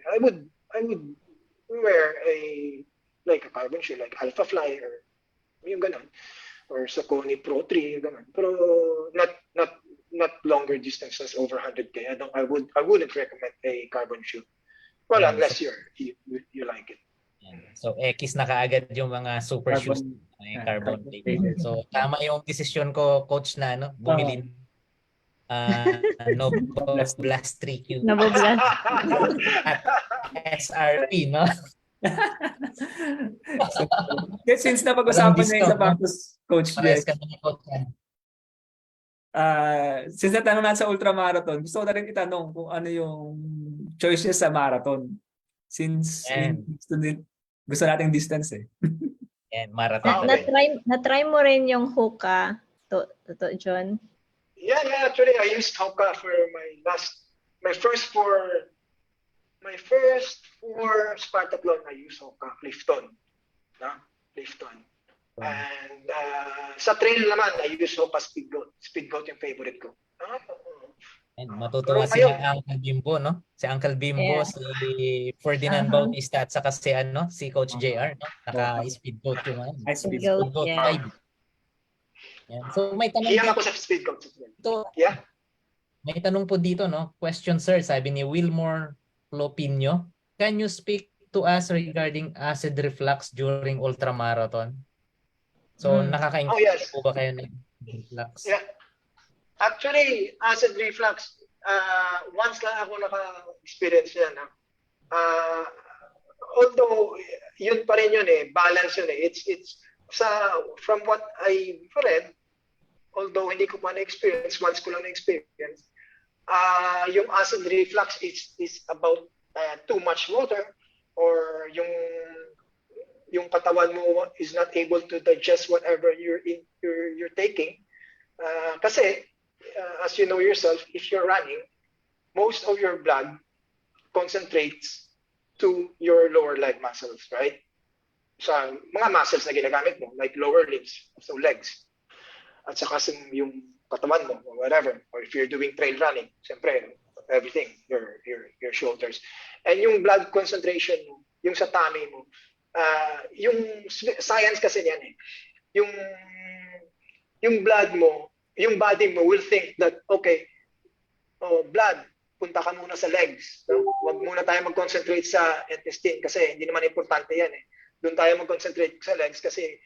I would wear a carbon shoe, like Alpha Fly or yung ganun. Or Saucony Pro 3, ganun. Pero not longer distances over 100K. I wouldn't recommend a carbon shoe. Well, unless you like it. So X na kaagad yung mga super shoes, carbon plated. So tama yung decision ko, coach, na bumili Nova Blast 3Q Nova Blast at SRP, no? Since napag-usapan na yung sapatos, Coach Jeff, since natanong natin sa ultramarathon, gusto ko na rin itanong kung ano yung choices sa marathon. Since gusto nating distance eh. Marathon. Na-try mo rin yung Hoka, John? Yeah, actually I used Hoka for my first four Spartathlon. I used Hoka, Clifton. Clifton. And sa trail naman, I use Hoka Speedgoat. Speedgoat yung favorite ko. And matutuwa si Uncle Bimbo, no? Si Uncle Bimbo, si Ferdinand Bautista at saka si Coach JR, no? Naka-speedboat yung Speedgoat, yeah. So may tanong Hiyang ako sa speedgoat. Yeah. May tanong po dito, no? Question, sir, sabi ni Wilmore Lopinio. Can you speak to us regarding acid reflux during ultramarathon? So nakaka-encounter po ba kayo ng reflux? Yeah. Actually, acid reflux, once lang ako naka-experience yan. Uh, Although, yun pa rin yun eh, balance yun eh. It's from what I read, although hindi ko pa na-experience, once ko lang na-experience, yung acid reflux is about too much water, or yung katawan mo is not able to digest whatever you're taking. Kasi, as you know yourself, if you're running, most of your blood concentrates to your lower leg muscles, right? Sa mga muscles na ginagamit mo, like lower limbs, so legs. At saka yung katawan mo, or whatever. Or if you're doing trail running, siyempre, everything, your shoulders. And yung blood concentration mo, yung sa tummy mo, yung science kasi niyan eh, yung blood mo, yung body mo will think that, okay, blood, punta ka muna sa legs. No? Huwag muna tayo mag-concentrate sa intestine kasi hindi naman importante yan eh. Doon tayo mag-concentrate sa legs kasi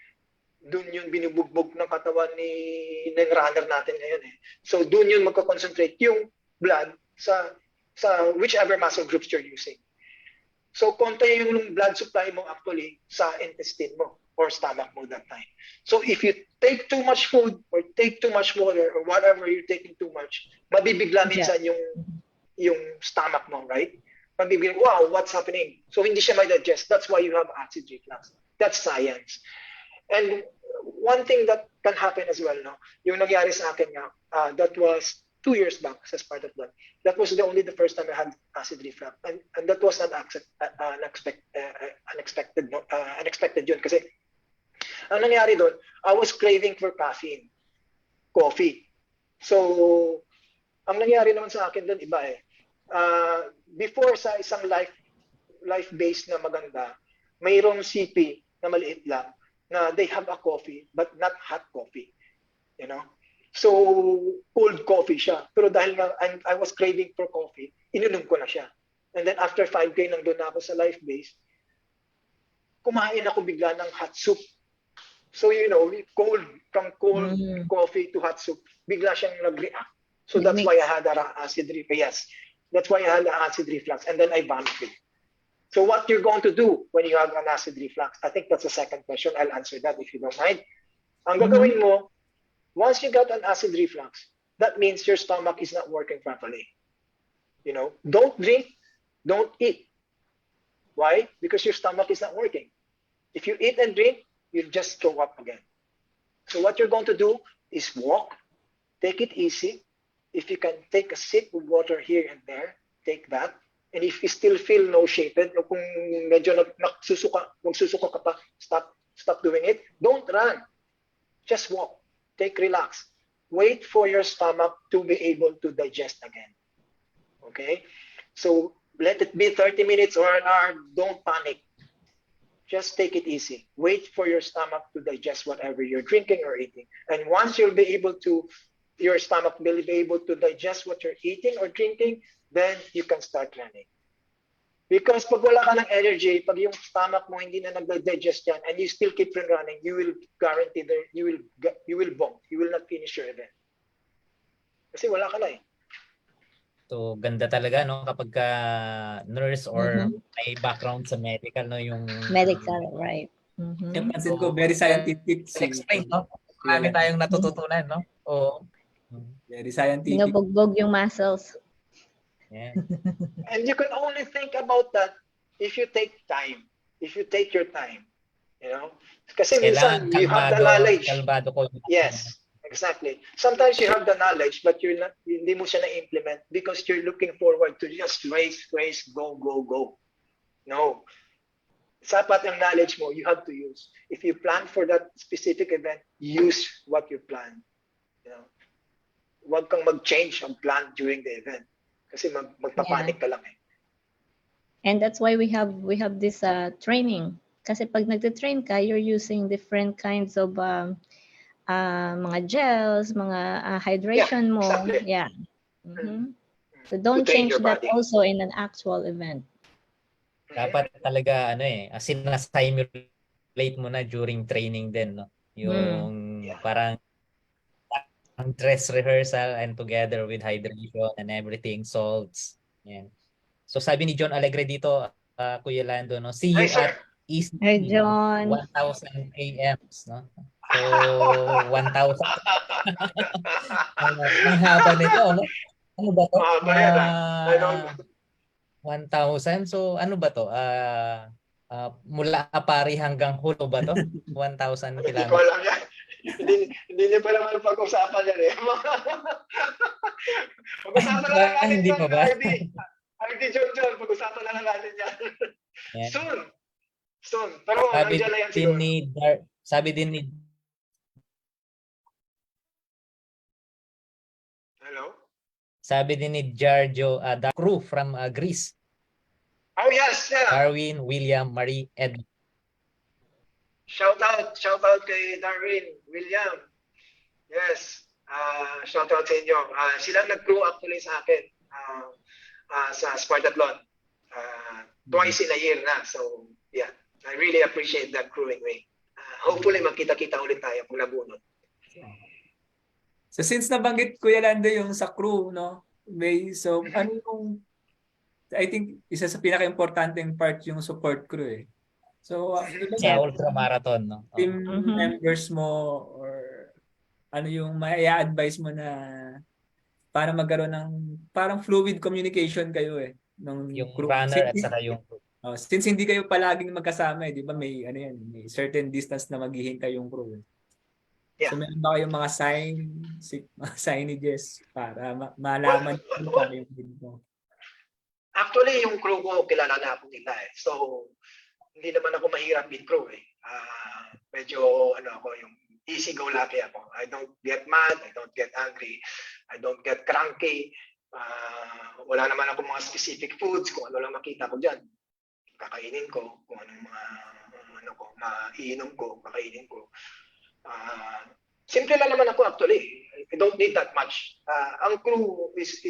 doon yung binubugbog ng katawan ng runner natin ngayon eh. So doon yun magko-concentrate yung blood sa whichever muscle groups you're using. So konti yung blood supply mo actually sa intestine mo or stomach mo that time. So if you take too much food or take too much water or whatever you're taking too much, mabibigla minsan yung stomach mo, right? Mabibigla, wow, what's happening? So hindi siya ma-digest. That's why you have acid reflux. That's science. And one thing that can happen as well, no, yung nangyari sa akin nga, that was 2 years back as part of that. That was the first time I had acid reflux, and that was not unexpected yun. Kasi ang nangyari doon, I was craving for coffee. So ang nangyari naman sa akin doon iba eh. Before sa isang life-based na maganda, mayroong CP na maliit lang, na they have a coffee but not hot coffee, you know. So cold coffee siya, pero dahil nga I was craving for coffee, ininom ko na siya. And then after 5K nandun na ako sa life base, kumain ako bigla ng hot soup. So you know, from cold coffee to hot soup, bigla siyang nag-react. So that's why I had acid reflux. Yes, that's why I had acid reflux, and then I vomited. So what you're going to do when you have an acid reflux? I think that's the second question. I'll answer that if you don't mind. Ang gagawin mo, once you got an acid reflux, that means your stomach is not working properly. You know, don't drink, don't eat. Why? Because your stomach is not working. If you eat and drink, you'll just throw up again. So what you're going to do is walk, take it easy. If you can take a sip of water here and there, take that. And if you still feel nauseated, o kung medyo magsusuka ka pa, stop doing it. Don't run. Just walk. Take relax. Wait for your stomach to be able to digest again. Okay? So let it be 30 minutes or an hour. Don't panic. Just take it easy. Wait for your stomach to digest whatever you're drinking or eating. And once your stomach will be able to digest what you're eating or drinking, then you can start running. Because pag wala ka ng energy, pag yung stomach mo hindi na nag-digest yan, and you still keep running, you will guarantee that you will bonk. You will not finish your event. Kasi wala ka na eh. So ganda talaga no kapag nurse or may background sa medical no yung medical, right? Yung pansin ko, very scientific. Explain no. Marami tayong natututunan no. Oo. Very scientific. Binubugbog yung muscles. Yeah. And you can only think about that if you take time. If you take your time. You know? Kasi minsan you have the knowledge. Kalmado ko. Yes, exactly. Sometimes you have the knowledge but hindi mo siya na-implement because you're looking forward to just race, go. No. Sapat ang knowledge mo, you have to use. If you plan for that specific event, use what you plan. You know? Huwag kang mag-change ang plan during the event. Kasi magpapanik ka lang eh. And that's why we have this training. Kasi pag nagte-train ka, you're using different kinds of mga gels, mga hydration mo. Exactly. Yeah. So don't change that also in an actual event. Dapat talaga simulate mo na during training din no. Yung parang dress rehearsal and together with hydration and everything, salts. Yan. So sabi ni John Alegre dito, Kuya Lando, no? See Hi, you sir. at Hi, ECC, no? John. 1,000 AMs, no? So 1,000. Ang haba nito, ano? Ano ba to? Mahaba yan, ah. I don't, 1,000. So ano ba to? Mula Apari hanggang Hulo ba to? 1,000 hindi ko kilometers. alam yan. Hindi niyo pa naman pag-usapan yan eh. Pag-usapan na lang natin Hindi yan, pa ba? RD John, pag-usapan na lang natin yan. Yan. Soon. Pero nandiyan na yan siguro. Sabi din ni Hello? Sabi din ni Giorgio, the crew from Greece. Oh, yes, yeah. Darwin, William, Marie, Ed. Shout out kay Darwin, William. Yes. Shout out sa inyo. Sila nag-crew actually sa akin sa Spartathlon. Twice in a year na. So, yeah. I really appreciate that crewing way. Hopefully, magkita-kita ulit tayo kung nabunod. So since nabanggit Kuya Lando yung sa crew, no? So ano yung, I think isa sa pinaka-importanteng part yung support crew eh. So Sa ultramarathon, no? team members mo or ano yung mai-advise mo na para magkaroon ng parang fluid communication kayo eh ng Yung crew. runner at saka yung crew. Since hindi kayo palaging magkasama eh, di ba may ano yan, may certain distance na maghihintay yung crew. Yeah. So meron ba kayong mga signages para malaman kung paano yung lead mo? Actually, yung crew ko, kilala na ako nila eh. So, hindi naman ako mahirap with crew eh. Medyo, yung easy go lucky ako. I don't get mad, I don't get angry, I don't get cranky. Wala naman ako mga specific foods, kung ano lang makita ko dyan. Kakainin ko, kung anong mga, maiinom ko, kakainin ko. Simple lang naman ako actually. I don't need that much. Ang crew is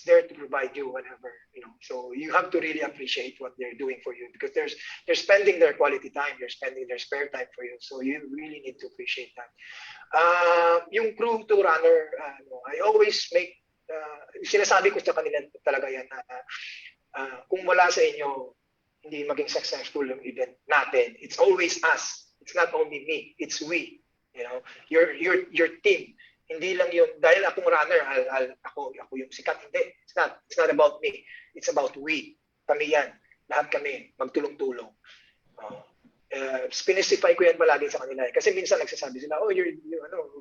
there to provide you whatever, So you have to really appreciate what they're doing for you because they're spending their quality time, they're spending their spare time for you. So you really need to appreciate that. Yung crew to runner, I always make sinasabi ko sa kanila talaga yan na kung wala sa inyo, hindi maging successful yung event natin. It's always us. It's not only me. It's we. Your team. Hindi lang yung dahil akong runner, ako yung sikat. Hindi. It's not about me. It's about we. Kami yan. Lahat kami magtulong-tulong. Specify ko yan palagi sa kanila. Kasi minsan nagsasabi sila,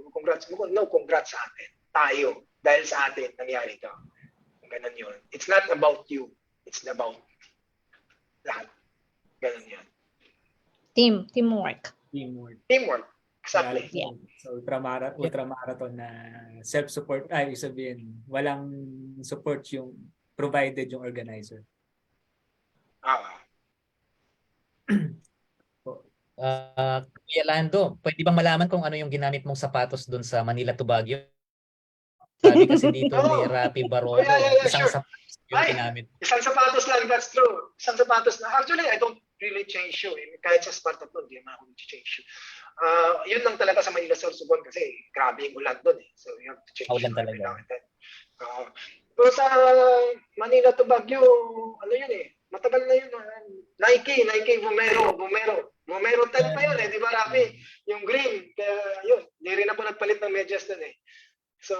congrats mo. No, congrats sa atin. Tayo. Dahil sa atin nangyari ito. Ganun yun. It's not about you. It's about lahat. Ganun yun. Teamwork. Exactly. Yeah. So ultramarathon na self-support, sabihin, walang support yung provided yung organizer. Kuya Lando, pwede bang malaman kung ano yung ginamit mong sapatos doon sa Manila to Baguio? Sabi kasi dito ni Rapi Barodo, isang sure. sapatos yung ginamit. Isang sapatos lang, that's true. Isang sapatos na. Actually, I don't really change shoe. Kahit sa Spartathlon, hindi naman ako change shoe. Yun lang talaga sa Manila Sorsogon kasi grabe yung ulan doon eh. So you have to change Ulan shoe talaga. every now and then. Pero sa Manila to Baguio, ano yun eh, matagal na yun. Nike, Vomero 10 pa yun eh, di ba Rafi? Yung green, kaya yun, di rin ako nagpalit ng medyas doon eh. So,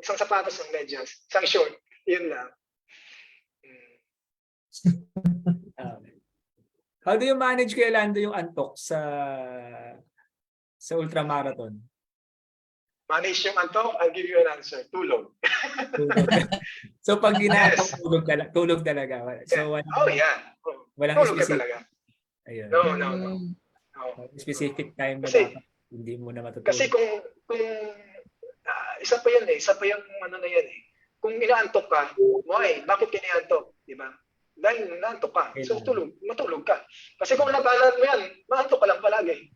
isang sapatos ng medyas, isang short, yun lang. How do you manage, Kuya Lando, yung antok sa ultramarathon? Manage yung antok, I'll give you an answer. Tulog. So pag ginagawa, tulog talaga. So walang tulog ka talaga. Ayun. No. Specific time na kasi, dapat hindi mo na matutulog. Kasi kung isa pa yan eh, isa pa yung ano na yan eh. Kung inaantok ka, why? Bakit ka inaantok? Diba? Dahil naantok ka. So matulog ka. Kasi kung labanan mo yan, maantok ka lang palagi.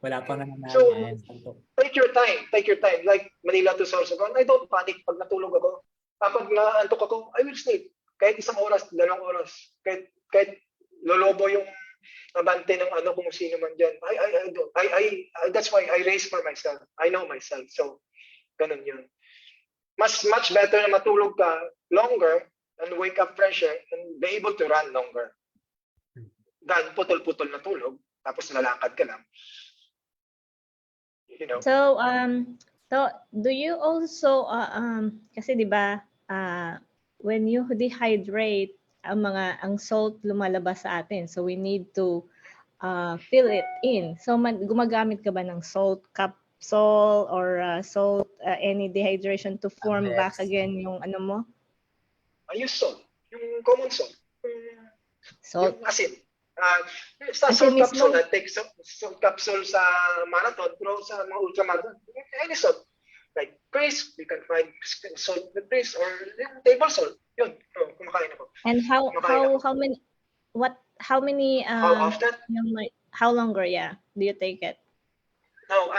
Wala pa nga na. So, take your time. Like Manila to Sorsogon, I don't panic pag natulog ako. Kapag naantok ako, I will sleep. Kahit 1 oras, 2 oras. Kahit lolobo yung abante ng ano kung sino man dyan. That's why I race for myself. I know myself. So, ganun yun. Much better na matulog ka longer and wake up fresher and be able to run longer. Dan putol-putol na tulog, tapos lalakad ka lang. You know? So do you also kasi 'di ba when you dehydrate ang salt lumalabas sa atin, so we need to fill it in. So gumagamit ka ba ng salt capsule or salt any dehydration to form back again yung ano mo? I use salt, yung common salt, Salt. yung acid. Sa Asin salt capsule, mismo? I take salt capsule sa marathon, pero sa mga ultramarathon, any salt. Like Chris, you can find salt with Chris or yung table salt. Yun, kumakain ako. And how many How often? how longer do you take it? No,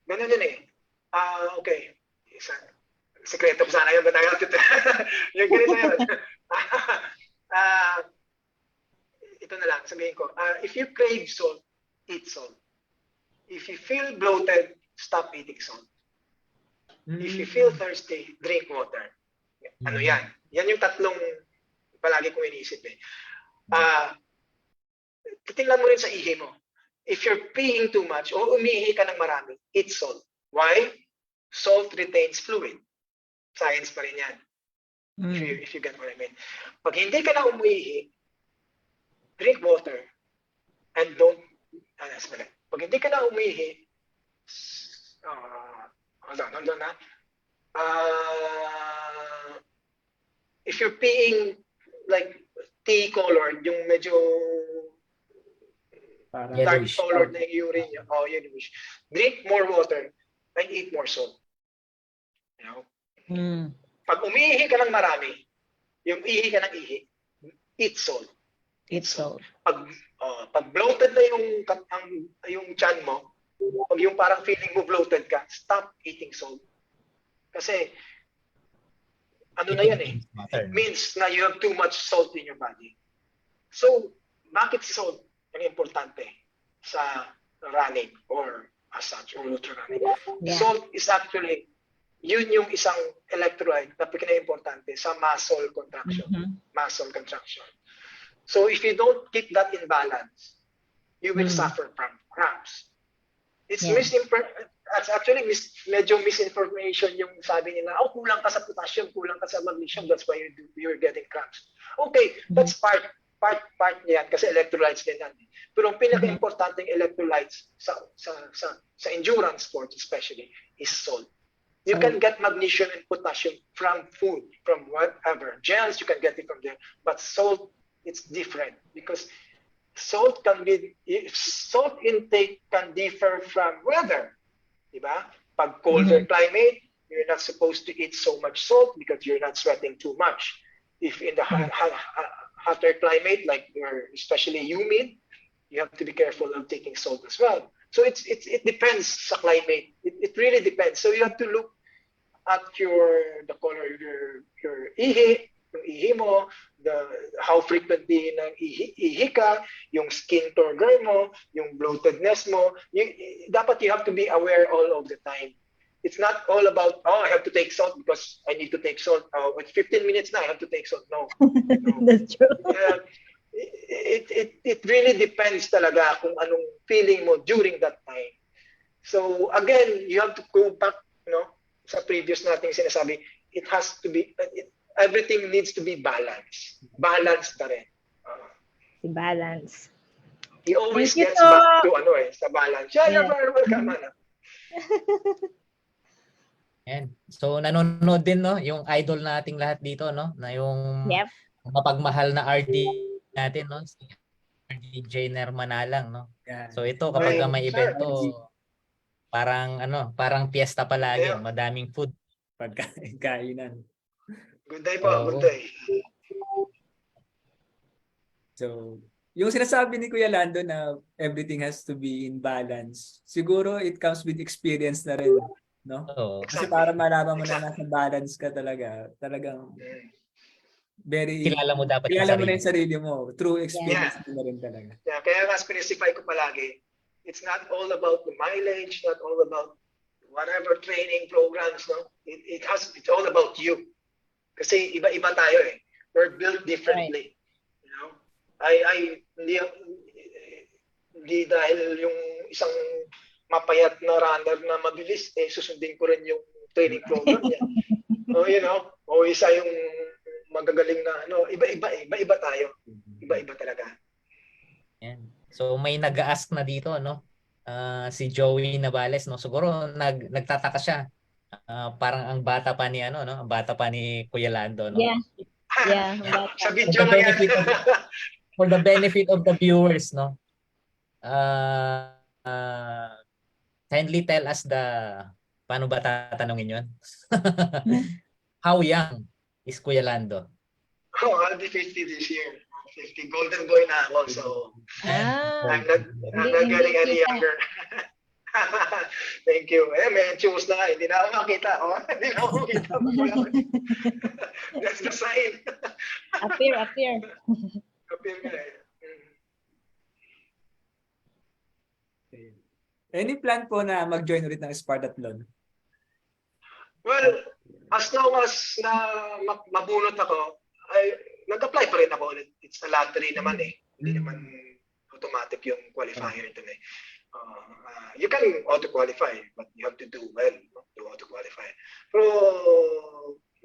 ganun din eh. Okay. Sekreto ko sana yun, but I have to yung ganito yun. Ito na lang, sabihin ko. If you crave salt, eat salt. If you feel bloated, stop eating salt. If you feel thirsty, drink water. Ano yan? Yan yung tatlong palagi kong iniisip eh. Titingnan mo rin sa ihi mo. If you're peeing too much o umihi ka ng marami, eat salt. Why? Salt retains fluid. Science pa rin yan. If you get what I mean. Pag hindi ka na umihi, drink water and don't, pag hindi ka na umihi, hold on. If you're peeing like tea colored, yung medyo dark colored na yung urine niya, yellowish. Drink more water and eat more salt. You know? Pag umiihi ka ng marami, yung ihi ka ng ihi, eat salt. Eat salt. Pag bloated na yung tiyan mo, pag yung parang feeling mo bloated ka, stop eating salt. Kasi ano na yan eh. It means na you have too much salt in your body. So, bakit salt ang importante sa running or as such, or ultra running? Yeah. Salt is actually, yun yung isang electrolyte na pinaka-importante sa muscle contraction. Muscle contraction. So, if you don't keep that in balance, you will suffer from cramps. It's actually medyo misinformation yung sabi nila, kulang ka sa potassium, kulang ka sa magnesium, that's why you're getting cramps. Okay, that's part niyan kasi electrolytes din yan. Pero ang pinaka-importanting electrolytes sa endurance sports especially is salt. You can get magnesium and potassium from food, from whatever. Gels, you can get it from there. But salt, it's different because salt intake can differ from weather. Diba? Pag colder climate, you're not supposed to eat so much salt because you're not sweating too much. If in the hotter climate, like especially humid, you have to be careful of taking salt as well. So it depends sa climate. It really depends. So you have to look at the color of your ihi, yung ihi mo, how frequently nang ihi ka, yung skin turgor mo, yung bloatedness mo. Dapat you have to be aware all of the time. It's not all about, I have to take salt because I need to take salt. With 15 minutes na, I have to take salt. No. That's true. It really depends talaga kung anong feeling mo during that time. So again, you have to go back, sa previous nating sinasabi, it has to be, everything needs to be balanced. Balanced na rin. Balance. He always gets back to sa balance. Welcome. And so nanonood din yung idol nating lahat dito na yung mapagmahal na RD natin si RD Jainer Manalang So ito kapag may evento parang piyesta palagi, madaming food, pagkainan. Good day po, good day. So, yung sinasabi ni Kuya Lando na everything has to be in balance, siguro it comes with experience na rin, no? Kasi para malaman mo na nasa balance ka talagang kilala mo dapat yung kilala mo na sarili. yung sarili mo. True experience Yeah. mo na rin talaga. Yeah, kaya nga specify ko palagi, it's not all about the mileage, not all about whatever training programs, no? It's all about you. Kasi iba-iba tayo eh. We're built differently. You know? Hindi dahil yung isang mapayat na runner na mabilis, eh susundin ko rin yung training program niya. You know, o isa yung magagaling na iba-iba tayo. Iba-iba talaga. Yan. So may nag-ask na dito, no? Si Joey Navales, no? Siguro nagtataka siya. Parang ang bata pa ni no? Ang bata pa ni Kuya Lando, no? Yeah. Yeah. Sa For video the lang yan. benefit of for the benefit of the viewers, no? Kindly tell us paano ba tatanungin 'yon? How young is Kuya Lando? Oh, I'll be 50 this year. 50. Golden boy na ako, so I'm not getting any younger. Thank you. May choose na nga. Hindi na ako makita. Oh, hindi na ako makita. That's the sign. Appear. Appear nga eh. Any plan po na mag-join ulit ng Spartathlon? Well, as long as na mabunot ako, nag-apply pa rin ako ulit. It's a lottery naman eh. Hindi naman automatic yung qualifier ito eh. You can auto-qualify, but you have to do well to auto-qualify. Pero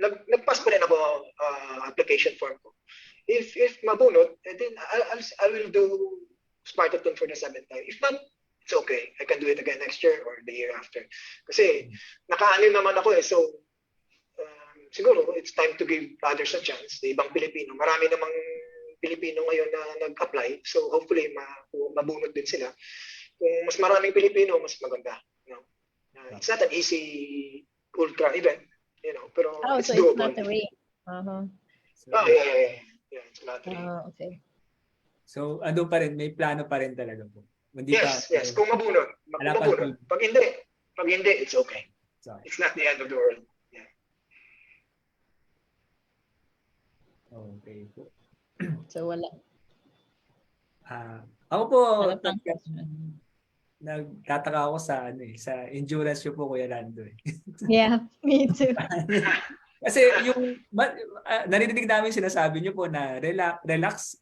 nag-pass pa rin ako application form ko. If mabunot, then I will do Spartathlon for the 7th time. If not, it's okay. I can do it again next year or the year after. Kasi naka-anim naman ako eh. So, siguro it's time to give others a chance. The ibang Pilipino, marami namang Pilipino ngayon na nag-apply. So, hopefully, mabunot din sila. Kung mas maraming Pilipino, mas maganda. You know? It's not an easy ultra event, you know, pero it's so doable. it's not a race. Yeah, it's not a race. Okay. So, ando pa rin, may plano pa rin talaga po. Hindi Yes, pa, yes. Kung mabunot. Pag hindi, it's okay. Sorry. It's not the end of the world. Yeah. Okay po. So wala. Ako po, Wala pang nagtataka ako sa sa endurance niyo po, Kuya Lando eh. Yeah, me too. Kasi yung narinig namin sinasabi niyo po na relax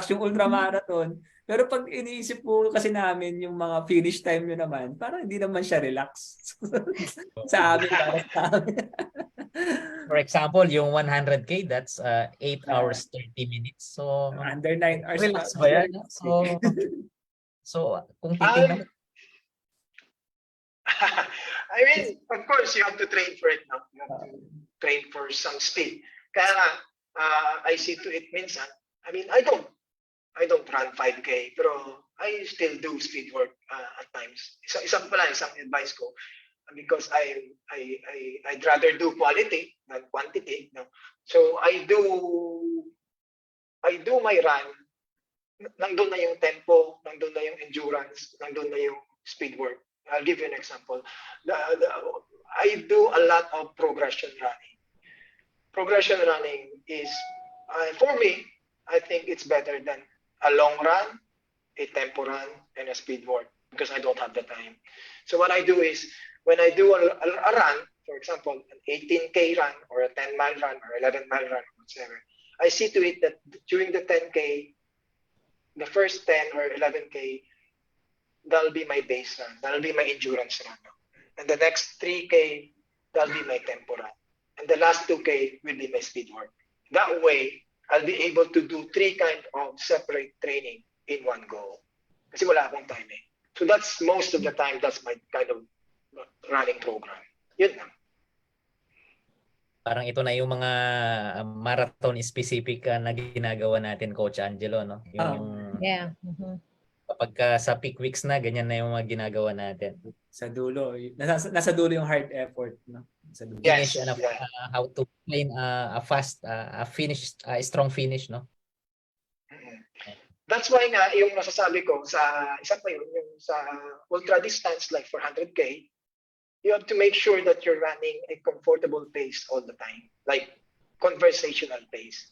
yung ultramarathon. Pero pag iniisip po kasi namin yung mga finish time niyo naman, parang hindi naman siya relax. Sa amin, para sa amin. For example, yung 100K, that's 8 hours 30 minutes. So Under 9 hours. relax ba yan? So kung titingnan mo, I mean, of course, you have to train for it. No? You have to train for some speed. Kaya nga, I see to it minsan. I mean, I don't run 5K, pero I still do speed work at times. Isang advice ko, because I'd rather do quality than quantity. No? So I do my run. Nandun na yung tempo, nandun na yung endurance, nandun na yung speed work. I'll give you an example. I do a lot of progression running. Progression running is, for me, I think it's better than a long run, a tempo run, and a speed work because I don't have the time. So what I do is, when I do a run, for example, an 18K run or a 10-mile run or 11-mile run, whatever, I see to it that during the 10K, the first 10 or 11K, that'll be my base run. That'll be my endurance run. And the next 3K, that'll be my tempo run. And the last 2K will be my speed work. That way, I'll be able to do 3 kind of separate training in one go. Kasi wala akong time eh. So that's most of the time, that's my kind of running program. Yun lang. parang ito na yung mga marathon specific na ginagawa natin, Coach Angelo, no? Yung Yeah. kapag sa peak weeks na, ganyan na yung mga ginagawa natin. Sa dulo, nasa dulo yung hard effort, no? Sa dulo. Finish Yes, and how to train a fast, a finish, a strong finish, no? That's why nga, yung nasasabi ko, isa pa yun, yung sa ultra distance like 400K, you have to make sure that you're running a comfortable pace all the time. Like conversational pace.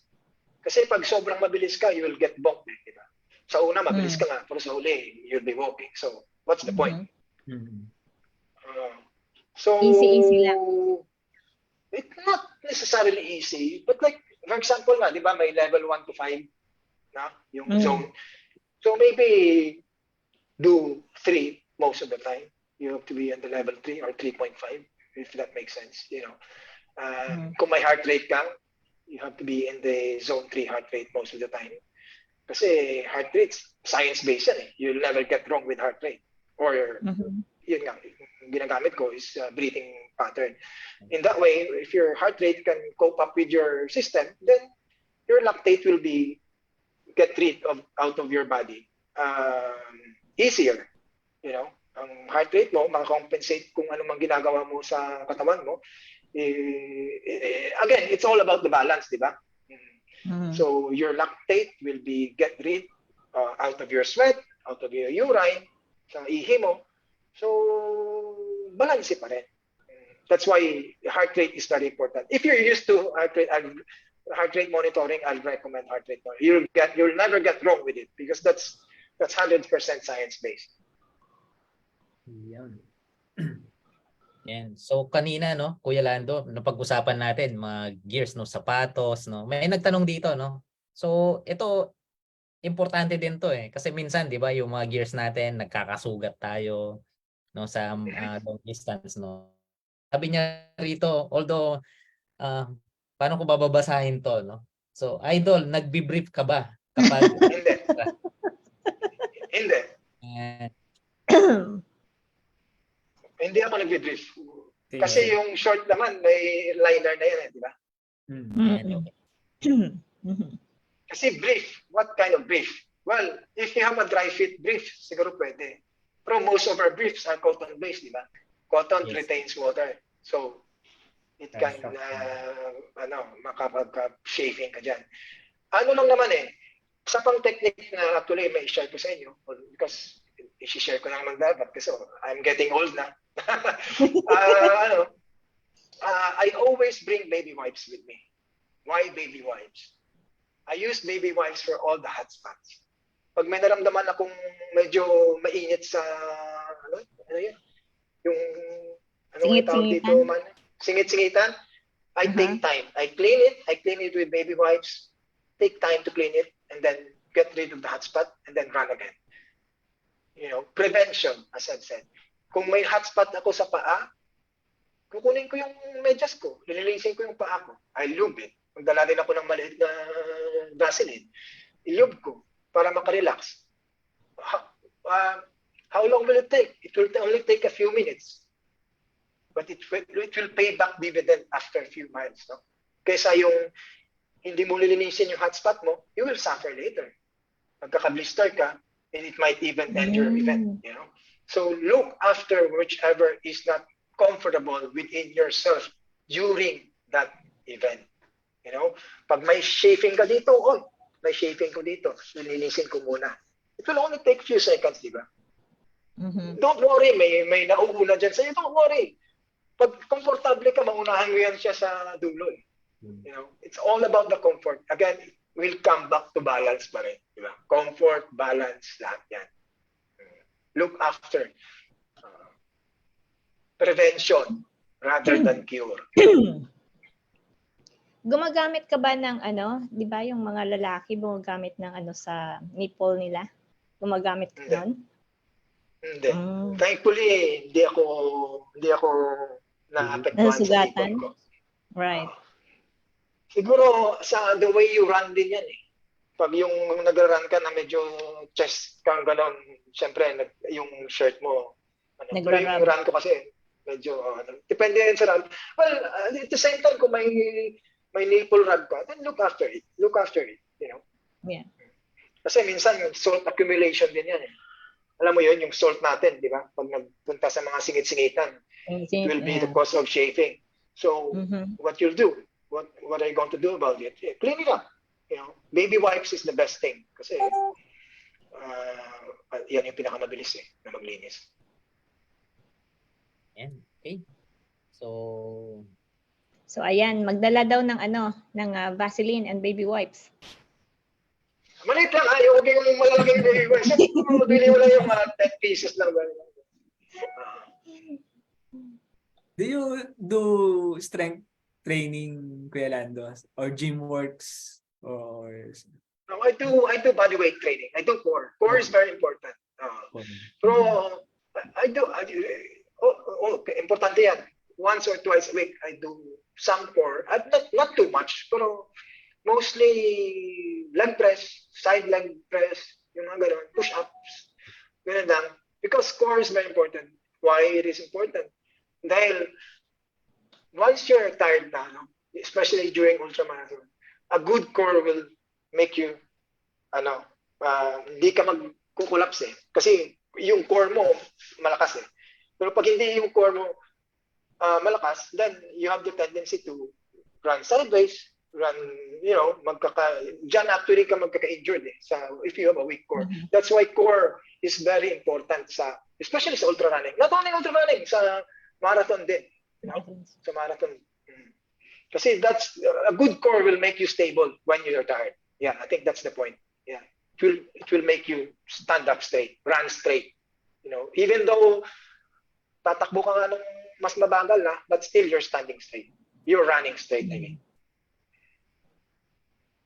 Kasi pag sobrang mabilis ka, you will get bonked, di ba? Sa una, mabilis ka nga, pero sa huli, you'll be walking. So, what's the point? So, Easy lang. it's not necessarily easy, but like, for example nga, di ba, may level 1 to 5 na, yung zone. So, maybe do 3 most of the time. You have to be on the level 3 or 3.5, if that makes sense, you know. Kung may heart rate ka, you have to be in the zone 3 heart rate most of the time. Kasi heart rate, science-based yan eh. You'll never get wrong with heart rate. Or, yun nga, ginagamit ko is breathing pattern. In that way, if your heart rate can cope up with your system, then your lactate will be get rid of out of your body easier. You know, ang heart rate mo, makakompensate kung ano mang ginagawa mo sa katawan mo. Again, it's all about the balance, di ba? So your lactate will be get rid out of your sweat, out of your urine, sa ihi mo. So, balance pa rin. That's why heart rate is very important. If you're used to heart rate monitoring, I'll recommend heart rate monitoring. You'll never get wrong with it because that's 100% science-based. Yan. So kanina no, Kuya Lando, napag-usapan natin mga gears no, sapatos no. May nagtanong dito no. So ito importante din to eh kasi minsan 'di ba yung mga gears natin nagkakasugat tayo no sa long distance no. Sabi niya rito although paano ko bababasahin to no. So idol, nagbi-brief ka ba kapag Hindi. Hindi. Hindi ako nagbi-brief. Kasi yung short naman, may liner na yan, di ba? Kasi brief, what kind of brief? Well, if you have a dry fit brief, siguro pwede. Pero most of our briefs are cotton-based, di ba? Cotton retains water. So, it can, makapag-shaving ka dyan. Ano lang naman eh, sa pang technique na actually may share ko sa inyo, because i-share ko na naman dapat kasi I'm getting old na. I always bring baby wipes with me. Why baby wipes? I use baby wipes for all the hot spots. Pag may naramdaman akong medyo mainit sa ano yun? Yung tawag dito man? Singit-singitan. I take time. I clean it with baby wipes. Take time to clean it and then get rid of the hot spot and then run again. You know, prevention, as I've said. Kung may hotspot ako sa paa, kukunin ko yung medyas ko, lilinisin ko yung paa ko, I lube it. Magdala din ako ng maliit na Vaseline. I-lube ko para makarelax. How long will it take? It will only take a few minutes. But it will pay back dividend after a few miles. No? Kaysa yung hindi mo lilinisin yung hotspot mo, you will suffer later. Magkaka-blister ka, and it might even end your event, you know. So look after whichever is not comfortable within yourself during that event. You know, pag may shaving ka dito, may shaving ko dito, lilinisin ko muna. It will only take few seconds, di ba? Don't worry, may nauuna dyan sa'yo, don't worry. Pag komportable ka, maunahan mo yan siya sa dulo. Eh. You know, it's all about the comfort. Again, we'll come back to balance pa rin. Di ba? Comfort, balance, lahat yan. Look after prevention rather than cure. Gumagamit ka ba ng di ba yung mga lalaki gumagamit ng sa nipple nila? Gumagamit ka nun? Hindi. Thankfully, hindi ako naapektuhan sa nipple ko. Right. Siguro sa the way you run din yan eh. Pag yung nagra-run ka na medyo chest kang gano'n, syempre yung shirt mo, pero yung run ko kasi, medyo, depende yan sa run. Well, at the same time, kung may nipple rub ka, then look after it. Look after it, you know? Yeah. Kasi minsan, salt accumulation din yan eh. Alam mo yun, yung salt natin, di ba? Pag nagpunta sa mga singit-singitan, it will be the cause of shaving. So, what you'll do, what are you going to do about it? Yeah, clean it up. You know, baby wipes is the best thing kasi yan yung pinakamabilis na maglinis. Okay. So So ayan, magdala daw ng Vaseline and baby wipes. Maliit lang, ayaw ko yung malalaking baby wipes. Mabili mo lang yung 10 pieces lang. Do you do strength training, Kuya Lando? Or gym works? Or... No, I do body weight training. I do core. Core is very important. Pero importante yan. Once or twice a week, I do some core. Not too much, pero mostly leg press, side leg press, yung mga ganun, push-ups, ganun lang. Because core is very important. Why it is important? Dahil once you're tired na, no? Especially during ultramarathon, a good core will make you, hindi ka magkukulaps eh. Kasi yung core mo, malakas eh. Pero pag hindi yung core mo malakas, then you have the tendency to run sideways, run, dyan actually ka magkaka-injured eh, if you have a weak core. That's why core is very important especially sa ultra running. Not only ultra running, sa marathon din. Sa marathon. Kasi that's, a good core will make you stable when you're tired. Yeah, I think that's the point. Yeah. It will make you stand up straight, run straight. Even though tatakbo ka nga ng mas mabagal na, but still you're standing straight. You're running straight, I mean.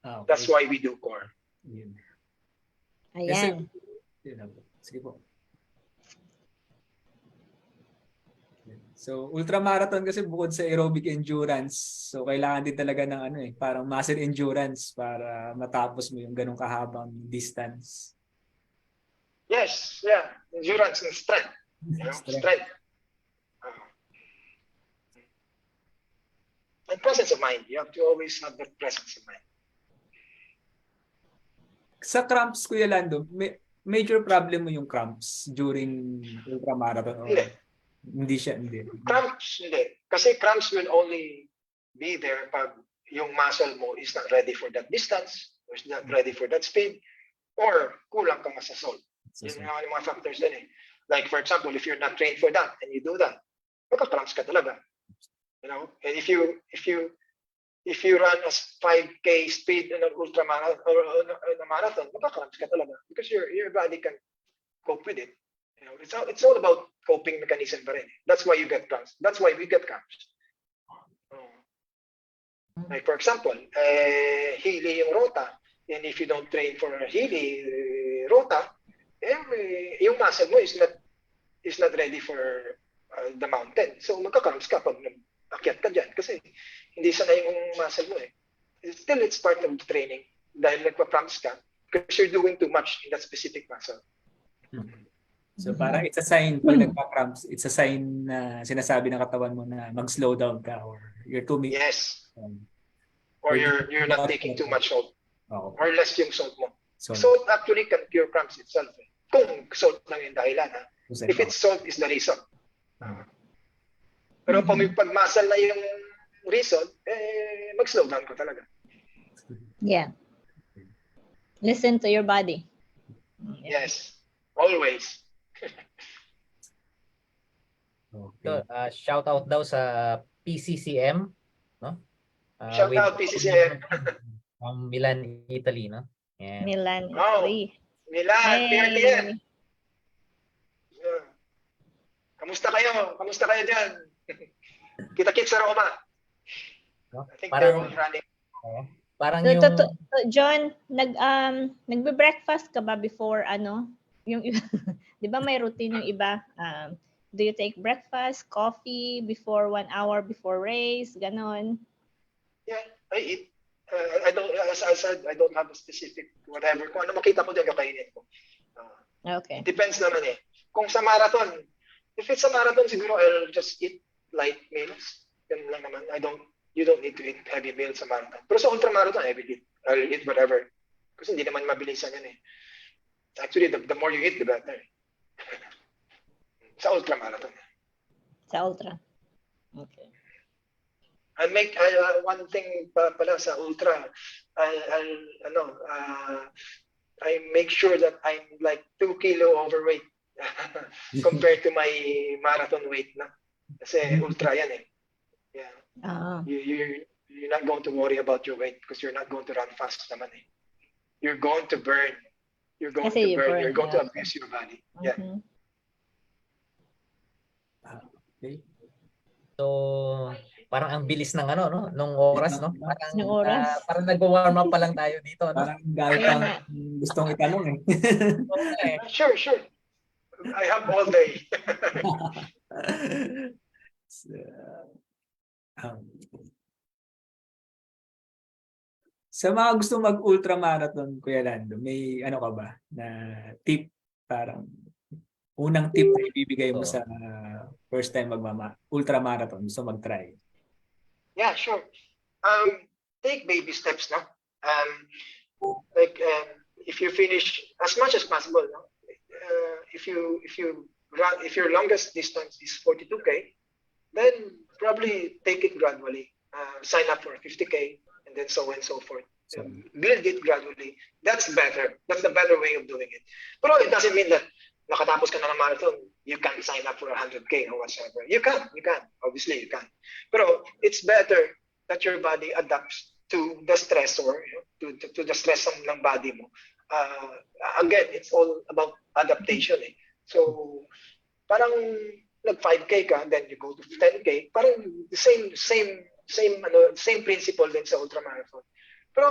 Okay. That's why we do core. Ayan. Sige po. So, ultramarathon kasi bukod sa aerobic endurance, so kailangan din talaga ng parang muscle endurance para matapos mo yung ganong kahabang distance. Yes, yeah. Endurance and strength. Strength. And presence of mind. You have to always have that presence of mind. Sa cramps, Kuya Lando, major problem mo yung cramps during ultramarathon? Hindi. Cramps, hindi. Kasi cramps will only be there pag yung muscle mo is not ready for that distance, or is not ready for that speed, or kulang ka nga sa salt. Yun nga yung mga factors din eh. Like for example, if you're not trained for that and you do that, magka-cramps ka talaga. And if you run a 5K speed in an ultramarathon or in a marathon, magka-cramps ka talaga because your body can cope with it. It's all about coping mechanism pa rin. That's why you get cramps. That's why we get cramps. Like for example, Healy yung rota, and if you don't train for a Healy rota, yung muscle mo is not ready for the mountain. So magka-cramps ka pag akyat ka dyan kasi hindi sanay yung muscle mo eh. Still, it's part of the training dahil nagpa-cramps ka because you're doing too much in that specific muscle. So parang it's a sign pag nagpa-cramps, it's a sign na sinasabi ng katawan mo na mag-slow down ka or you're too big. Yes. Or you're not taking too much salt. Or less yung salt mo. Salt actually can cure cramps itself. Kung salt lang yung dahilan. If it's salt is the reason. Pero pag muscle na yung reason, mag-slow down ko talaga. Yeah. Listen to your body. Yes. Always. So, shout out daw sa PCCM, no? Shout out PCCM. From Milan, Italy, no? Yeah. Milan, Oh, Italy. Milan, PRTN. Kamusta kayo dyan? Kita-kits sa Roma. No? I think they're all running. Parang So, yung... John, nagbe-breakfast ka ba before yung 'di ba may routine yung iba? Do you take breakfast, coffee before 1 hour before race, ganon? Yeah, I eat. I don't, as I said, I don't have a specific whatever. Kung ano makita ko din, kakainin ko. Okay. Depends naman eh. Kung sa marathon, if it's a marathon, siguro I'll just eat light meals. Yan lang naman. You don't need to eat heavy meals sa marathon. Pero sa ultramarathon, I'll eat whatever. Kasi hindi naman mabilisan yan eh. Actually, the more you eat, the better. Sa ultramarathon. Sa ultra. Okay. I make one thing pala sa ultra. I make sure that I'm like 2 kilo overweight compared to my marathon weight na. Kasi ultra yan eh. Yeah. Ah, You're not going to worry about your weight because you're not going to run fast naman eh. You're going to burn. You're going kasi to you burn. burn, You're going yeah. to abuse your body. Yeah. Mhm. Okay. So, parang ang bilis ng ano, no? Nung oras, no? Parang, Yung oras. parang nag-warm up pa lang tayo dito, no? Parang dami Kaya pang nga. gustong itanong eh. Oo nga eh. Sure, sure. I have all day. So, um, sa mga gusto mag-ultramarathon, Kuya Lando, may ano ka ba na tip, parang unang tip na ibibigay mo Oo. sa first time ultramarathon, gusto mag-try? Yeah, sure. Take baby steps, no? If you finish as much as possible, no? If your longest distance is 42K, then probably take it gradually. Sign up for 50K and then so on and so forth. So, Build it gradually. That's better. That's the better way of doing it. But it doesn't mean that nakatapos ka na ng marathon, you can't sign up for 100K or whatever. You can. Obviously, you can. But it's better that your body adapts to the stressor, to the stress ng body mo. Again, it's all about adaptation. Eh. So, parang nag-5K ka, then you go to 10K, parang the same principle din sa ultramarathon. Pero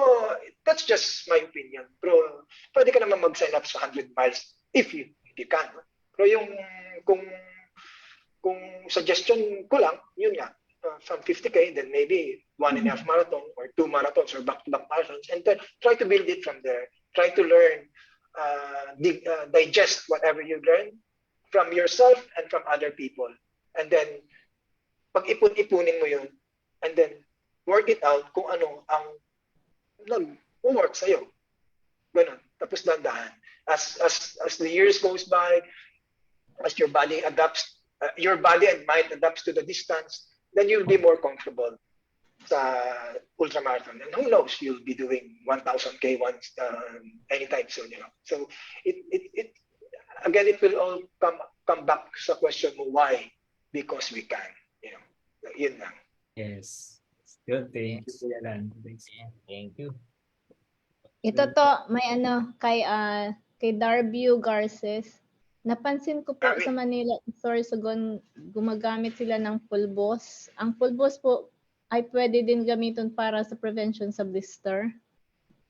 that's just my opinion. Pero pwede ka naman mag-sign up sa 100 miles if you can. Pero yung kung suggestion ko lang, yun nga, from 50K, then maybe 1.5 marathon or 2 marathons or back-to-back marathons, and then try to build it from there. Try to learn, digest whatever you learn from yourself and from other people. And then, pag-ipon-ipunin mo yun, and then work it out kung ano ang nag-work sa'yo. Ganun. Tapos dandahan. As the years goes by, as your body adapts, your body and mind adapts to the distance, then you'll be more comfortable sa ultramarathon. And who knows, you'll be doing 1,000K once anytime soon, you know. So it again, it will all come back sa question mo, why? Because we can, you know. Yun lang. yes. Yun, thank you, Yes. Kuya Lando. Thanks. Thank you. Ito to, may ano, kay Darby Garces. Napansin ko po Darby. sa Manila Sorsogon, gumagamit sila ng pulbos. Ang pulbos po ay pwede din gamitin para sa prevention sa blister.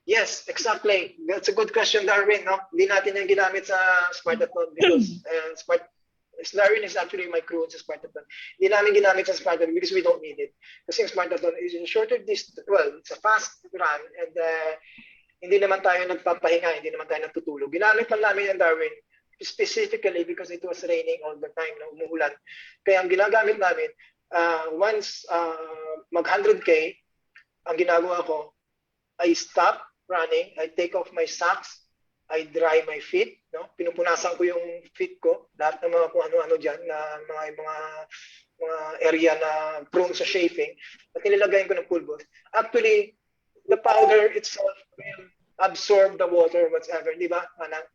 Yes, exactly. That's a good question, Darwin. No? Hindi natin yung ginamit sa Spartathlon because Darwin is actually my crew sa Spartathlon. Hindi namin ginamit sa Spartathlon because we don't need it. Kasi yung Spartathlon is a shorter distance, well, it's a fast run and hindi naman tayo nagpapahinga, hindi naman tayo natutulog. Ginamit lang namin yung Darwin specifically because it was raining all the time, no? Umuulan. Kaya ang ginagamit namin, once mag 100K, ang ginagawa ko, I stop running, I take off my socks, I dry my feet, no? Pinupunasan ko yung feet ko, lahat ng mga kung ano-ano dyan, na mga area na prone sa chafing, at nilalagayin ko ng pulbos. Actually, the powder itself will absorb the water, whatever, di ba?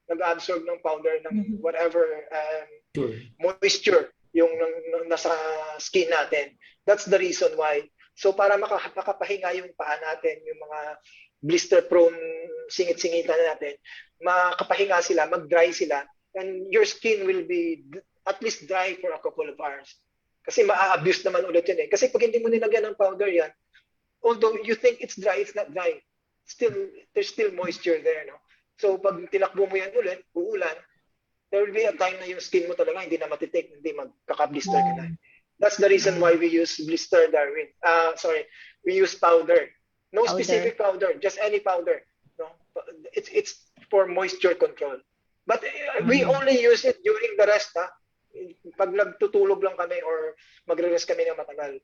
Nag-absorb ng powder ng whatever Sure. moisture yung nasa skin natin. That's the reason why. So para makapahinga yung paa natin, yung mga blister-prone singit-singitan natin, makapahinga sila, mag-dry sila, and your skin will be at least dry for a couple of hours. Kasi ma-abuse naman ulit yun eh. Kasi pag hindi mo nilagyan ng powder yan, although you think it's dry, it's not dry. There's still moisture there, no? So pag tinakbo mo yan ulit, uulan, there will be a time na yung skin mo talaga hindi na matitake, hindi magkaka-blister ka na. That's the reason why we use blister, Darwin. We use powder. No specific powder, just any powder. No, it's for moisture control. But we only use it during the rest, ha? Pag nagtutulog lang kami or magre-rest kami ng matagal.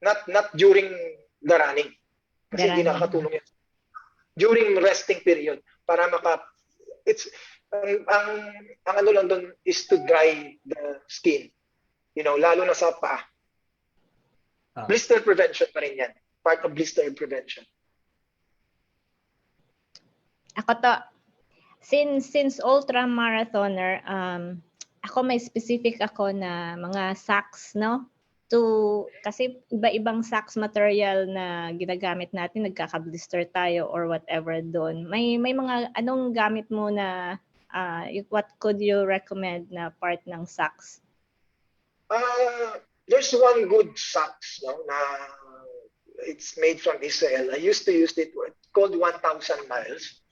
Not during the running. Kasi hindi nakakatulong yan. During resting period para ang ano lang doon is to dry the skin. You know, lalo na sa paa. Blister prevention pa rin yan. Part of blister prevention. Ako to, since ultra marathoner, ako may specific ako na mga socks, no? kasi iba-ibang socks material na ginagamit natin, nagkaka-blister tayo or whatever doon. May mga anong gamit mo na what could you recommend na part ng socks? There's one good socks, no, na it's made from Israel. I used to use it. It's called 1,000 miles.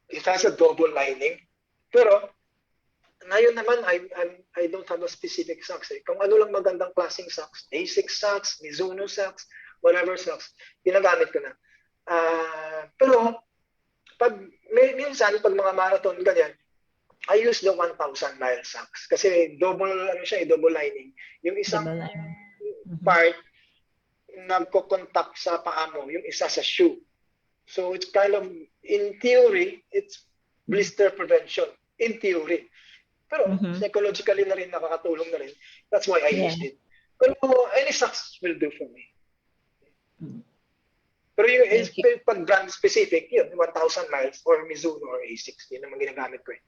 It has a double lining. Pero ngayon naman, I don't have a specific socks. Kung ano lang magandang klaseng socks, A6 socks, Mizuno socks, whatever socks, ginagamit ko na. Pero minsan, pag mga marathon, ganyan, I use the 1,000 mile socks. Kasi double lining. Yung isang part, nagko-contact sa paa mo, yung isa sa shoe. So it's kind of, in theory, it's blister prevention. In theory. Pero psychologically na rin, nakakatulong na rin. That's why I used it. Pero any socks will do for me. Pero yung pag brand specific, yun, 1,000 miles or Mizuno or A6, yun naman ginagamit ko eh.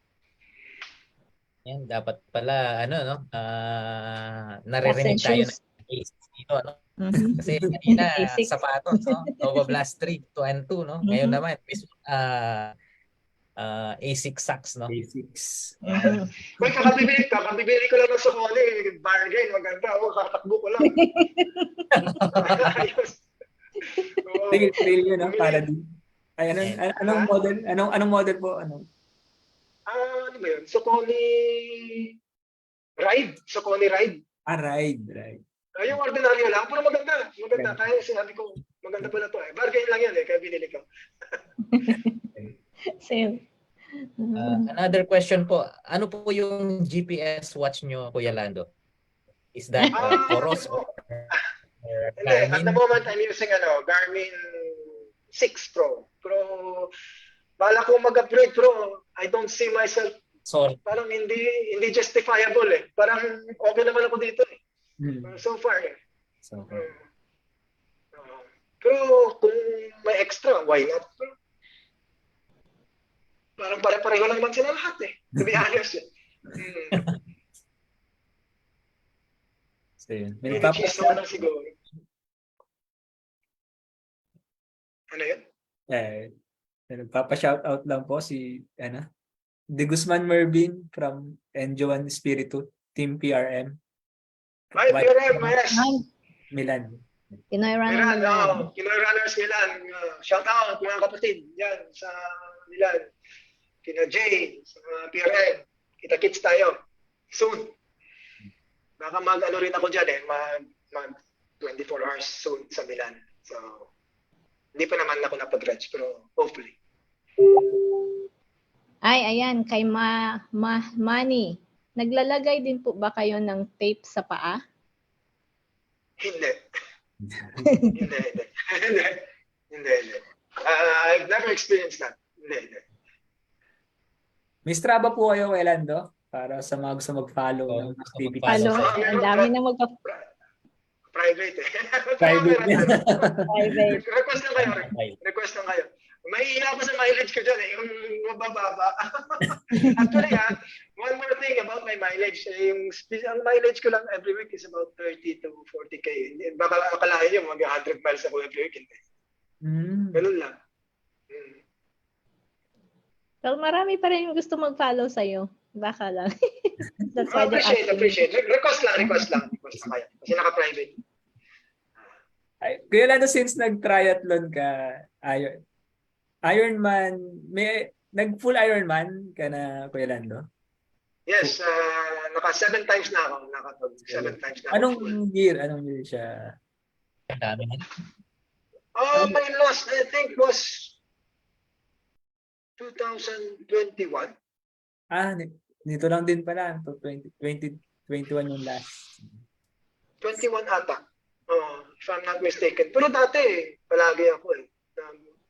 Yan, dapat pala, naririnig tayo ng A6 dito, no? Kasi kanina, sapatos, no? Nova Blast 3, 2 and 2, no? Ngayon naman, A6 socks, no? A6. Uy, kakabibili ko lang ng sukoli, bargain, maganda, katakbo ko lang. Trail yun, no? Para din. Ay, anong model? Anong model po? Ano ba yun? Sukoli Ride. Ride. Yung ordinaryo lang, pero maganda. Kaya sinabi ko, maganda pala to eh. Bargain lang yan eh, kaya binili ko. Same. Another question po, ano po yung GPS watch nyo, Kuya Lando? Is that Coros or Hindi, at Garmin? the moment I'm using Garmin 6 Pro. Pero bala ko mag-upgrade, pero I don't see myself, parang hindi justifiable eh. Parang okay naman ako dito eh. So far eh. Pero kung may extra, why not? Parang pare-pareho lang naman sila lahat eh. To be honest eh. May nagpapa-shout siguro. Ano yun? Nagpapa-shoutout lang po si De Guzman Mervin from Angelo Espiritu, Team PRM. Ay, PRM, yes. Pinoy Milan. Runner Milan. Pinoy Runners Milan. Shout out mga kapatid yan sa Milan. Kina Jay, sa PRM. Kita-kits tayo. Soon. Baka mag-ano rin ako dyan eh. Mag 24 hours soon sa Milan. So, hindi pa naman ako napag-dredge, pero hopefully. Ay, ayan, kay Manny. Naglalagay din po ba kayo ng tape sa paa? Hindi. Hindi. I've never experienced that. Hindi. May Strava po kayo, Lando? Para sa mga gusto mag-follow ng activity. Follow. Ang dami na Private eh. Private. Request lang kayo. Mahihiya ako sa mileage ko dyan eh. Yung mabababa. Actually one more thing about my mileage. Ang mileage ko lang every week is about 30 to 40K. Baka akalain nyo mag-100 miles ako every week. Ganun lang. Well, marami pa rin gusto mag-follow sa'yo. Baka lang. That's why appreciate. Request lang kayo. Kasi naka-private. Kuya Lando, since nag-triathlon ka, Ironman, nag-full Ironman ka na, Kuya Lando? Yes, naka 7 times na ako. Naka 7 times na ako. Anong year siya? Dami na. My last, I think, was 2021. Nito lang din pala. 2021 yung last. 21 ata. If I'm not mistaken. Pero dati, palagi ako eh.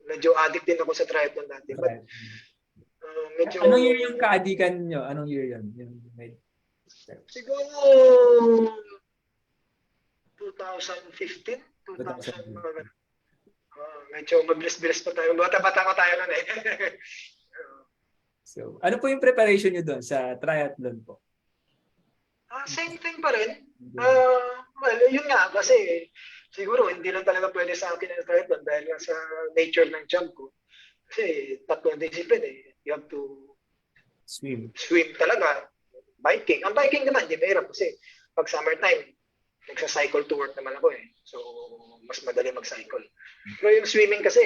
Medyo addict din ako sa triathlon dati. But, Anong year yung ka-addikan nyo? Anong year yun? Siguro 2015? 2000. Medyo mabilis-bilis pa tayo. Bata-bata pa tayo nun eh. So, ano po yung preparation nyo doon sa triathlon po? Same thing pa rin. Well, yun nga, kasi siguro hindi lang talaga pwede sa akin ang triathlon dahil nga sa nature ng job ko. Kasi tatlong discipline eh. You have to swim talaga. Biking. Ang biking naman, di mahirap kasi pag summertime, nagsa-cycle to work naman ako eh. So, mas madali mag-cycle. Pero yung swimming kasi,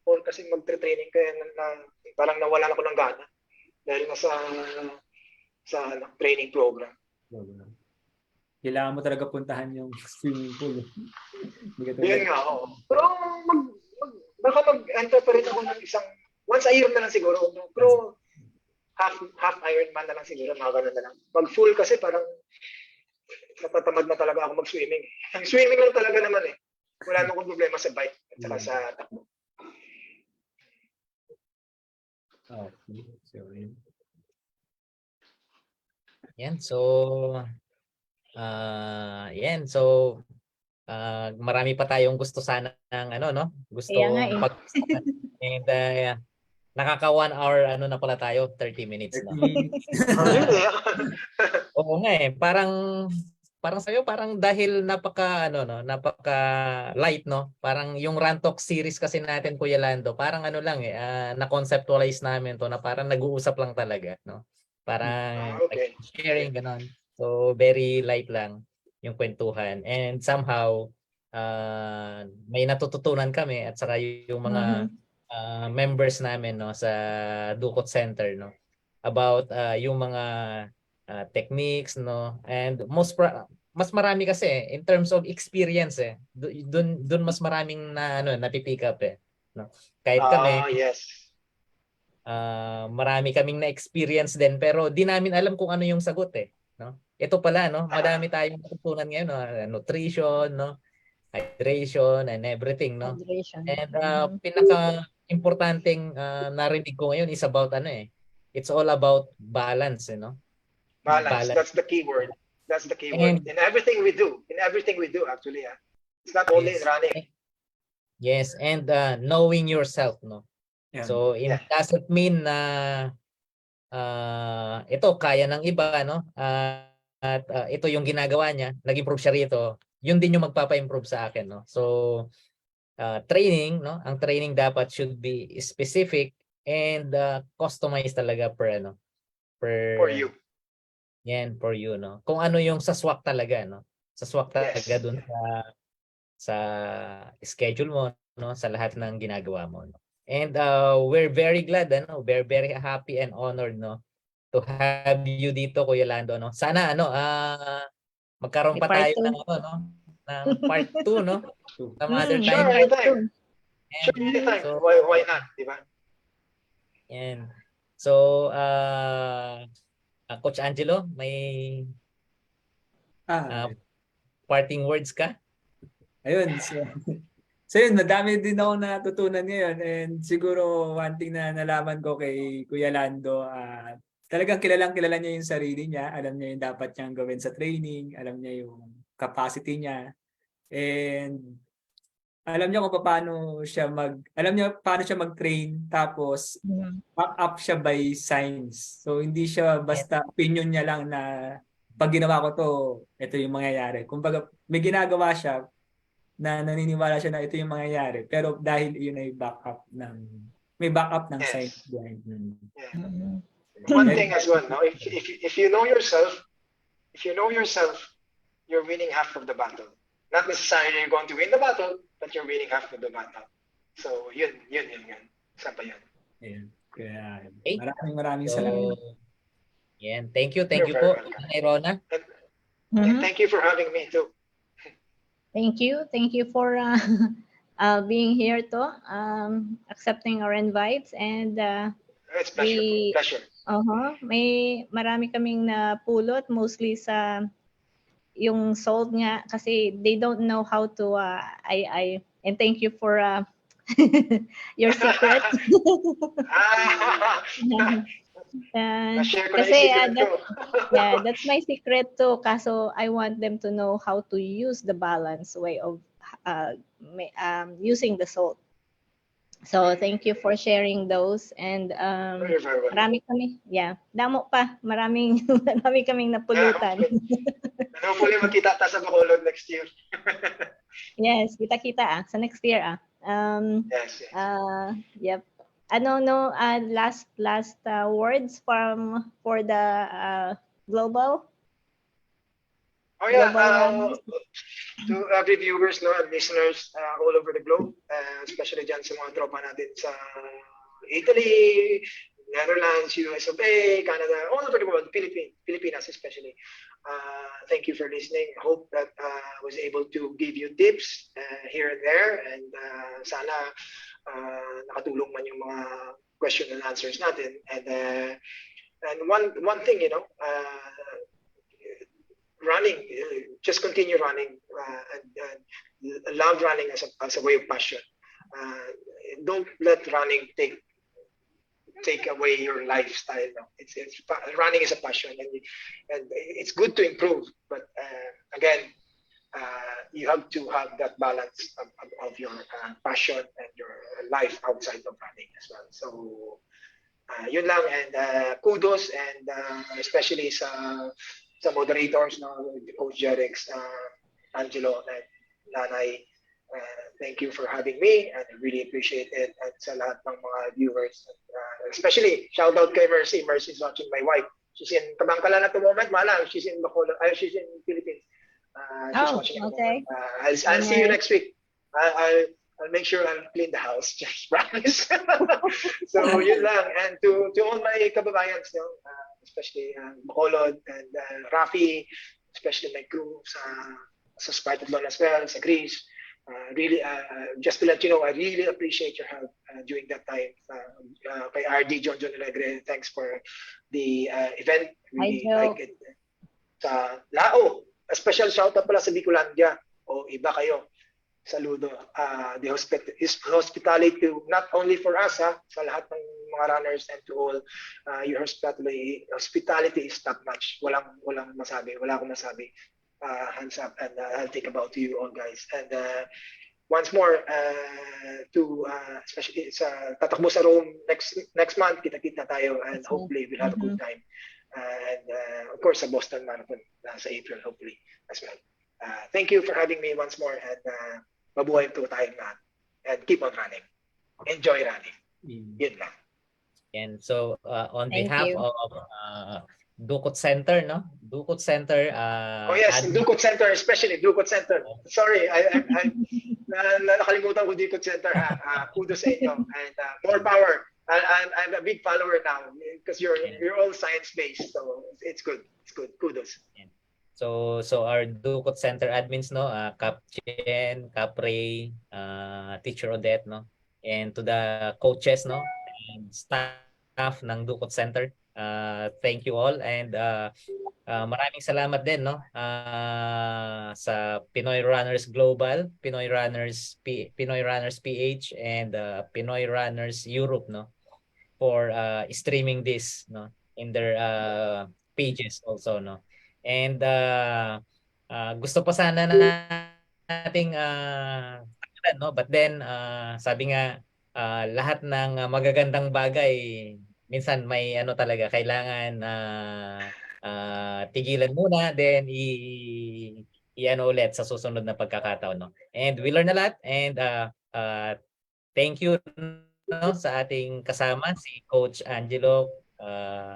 more kasi mag-training kaya parang nawalan ako ng gana dahil na sa training program. Kailangan mo talaga puntahan yung swimming pool. Yun nga, oo. Pero baka mag-enter pa rin ako ng once a year na lang siguro. Pero half Ironman na lang siguro, mga ganun na lang. Pag full kasi parang natatamad na talaga ako mag-swimming. Ang swimming lang talaga naman eh. Wala nang problema sa bike at saka sa takbo. Okay. Yan. So, marami pa tayong gusto sana ng gusto Kaya nga eh. pag-usapan. And nakaka 1 hour na pala tayo, 30 minutes na. Oo nga eh, parang sa'yo parang dahil napaka light Parang yung RUNTalk series kasi natin, Kuya Lando, parang lang na-conceptualize namin to na parang nag-uusap lang talaga, Parang Okay. sharing ganon. So very light lang yung kwentuhan, and somehow may natututunan kami at saka yung mga members namin sa Dukot Center about yung mga techniques and mas marami kasi in terms of experience dun mas maraming napipick up kahit kami Yes. marami kaming na-experience din pero di namin alam kung ano yung sagot ito pala madami tayong natutunan ngayon nutrition hydration and everything Hydration. and pinaka-importanting narinig ko ngayon is about it's all about balance Balance. That's the key word. That's the key word. In everything we do actually. It's not only in running. Yes, and knowing yourself Yeah. So it doesn't mean na ito kaya ng iba at ito yung ginagawa niya, nag-improve siya rito, yun din yung magpapa-improve sa akin So training ang training dapat should be specific and customized talaga per For you. Yan, for you kung ano yung sa swak talaga sa swak talaga dun sa schedule mo sa lahat ng ginagawa mo and we're very glad we're very happy and honored to have you dito, Kuya Lando sana magkaroon pa tayo ng ng part 2 some other time. Sure, anytime. Sure, anytime. So, why not, di ba? And so Coach Angelo, may parting words ka? Ayun. So yun, madami din ako natutunan ngayon, and siguro one thing na nalaman ko kay Kuya Lando, talagang kilala niya yung sarili niya, alam niya yung dapat niyang gawin sa training, alam niya yung capacity niya, and alam niya kung paano siya mag-train, tapos back up siya by science. So hindi siya basta opinion niya lang na pag ginawa ko to, ito yung mangyayari. Kumbaga may ginagawa siya na naniniwala siya na ito yung mangyayari, pero dahil yun ay may backup ng science behind. One thing as well, if you know yourself, you're winning half of the battle. Not necessarily you're going to win the battle, but you're winning half of the battle. So yun. Isa pa yun. Kaya maraming salamat. Yan. Thank you po, Rona. Thank you for having me too. Thank you for being here accepting our invites, and it's pleasure. May marami kaming napulot, mostly sa yung salt nga, kasi they don't know how to and thank you for your secret. Kasi that's my secret too. Kaso I want them to know how to use the balance way of using the salt. So thank you for sharing those, and You're very welcome. marami kami, damo pa, maraming marami kaming napulutan. Hopefully, and hopefully magkita tayo sa Bacolod next year. Yes, kita-kita sa next year Yes. Yep. Last words for the global Oh yeah, runners. to every viewers no, and listeners all over the globe, especially dyan sa mga tropa natin sa Italy, Netherlands, US of A, Canada, all over the world, Pilipinas especially. Thank you for listening. I hope that I was able to give you tips here and there, and sana nakatulong man yung mga question and answers natin. And one thing, running, just continue running and love running as a way of passion. Don't let running take away your lifestyle. No? It's running is a passion, and it's good to improve, but again, you have to have that balance of your passion and your life outside of running as well. So yun lang, and kudos, and especially sa moderators, no, Coach Jerex, Angelo, and Nanay. Thank you for having me, and I really appreciate it. And sa lahat ng mga viewers, especially shout out kay Mercy. Mercy is watching, my wife. She's in Kabangkalan at the moment. Malang, she's in Bacolod. She's in Philippines. She's watching at the moment. I'll see you next week. I'll make sure I'll clean the house. Just promise. So yun lang. And to all my kababayans, especially Bacolod and Rafi, especially my crew sa Spartathlon as well, sa Greece. Really, just to let you know, I really appreciate your help during that time. Kay RD John Alegre, thanks for the event. Really like it. Sa Lao, a special shout out pala sa Bicolandia. O iba kayo. Saludo. The hospitality to, not only for us, sa lahat ng mga runners, and to all, your hospitality is top notch. Walang masabi. Wala akong masabi. Hands up, and I'll think about you all, guys. And once more, especially sa tatakbo sa Rome next month, kita-kita tayo, and hopefully we'll have a good time. And of course, sa Boston Marathon sa April, hopefully as well. Thank you for having me once more, and mabuhay po tayong lahat. And keep on running. Enjoy running. Yun lang. And so on Thank behalf you. of Dukot Center, no? Dukot Center. Oh yes, Dukot Center, especially Dukot Center. Sorry, I nakalimutan ko Dukot Center. Kudos sa inyo, and more power. I'm a big follower now because you're all science based, so it's good. It's good. Kudos. So our Dukot Center admins, no, Cap Chen, Cap Ray, Teacher Odette, no, and to the coaches, no, and staff ng Dukot Center. Thank you all, and maraming salamat din, no, sa Pinoy Runners Global, Pinoy Runners PH, and Pinoy Runners Europe, no, for streaming this, no, in their pages also, no. And gusto pa sana nating no, but then sabi nga lahat ng magagandang bagay minsan may talaga kailangan tigilan muna, then i-ano ulit sa susunod na pagkakataon, no. And we learn a lot, and thank you, no, sa ating kasama si Coach Angelo,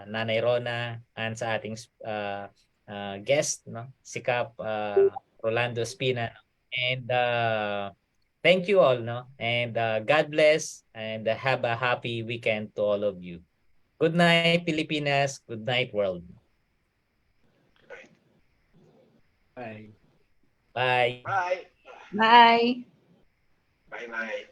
Nanay Rona, and sa ating guest, no, si Cap Rolando Espina, and thank you all, no, and God bless, and have a happy weekend to all of you. Good night, Pilipinas. Good night, world. Bye. Bye. Bye. Bye. Bye.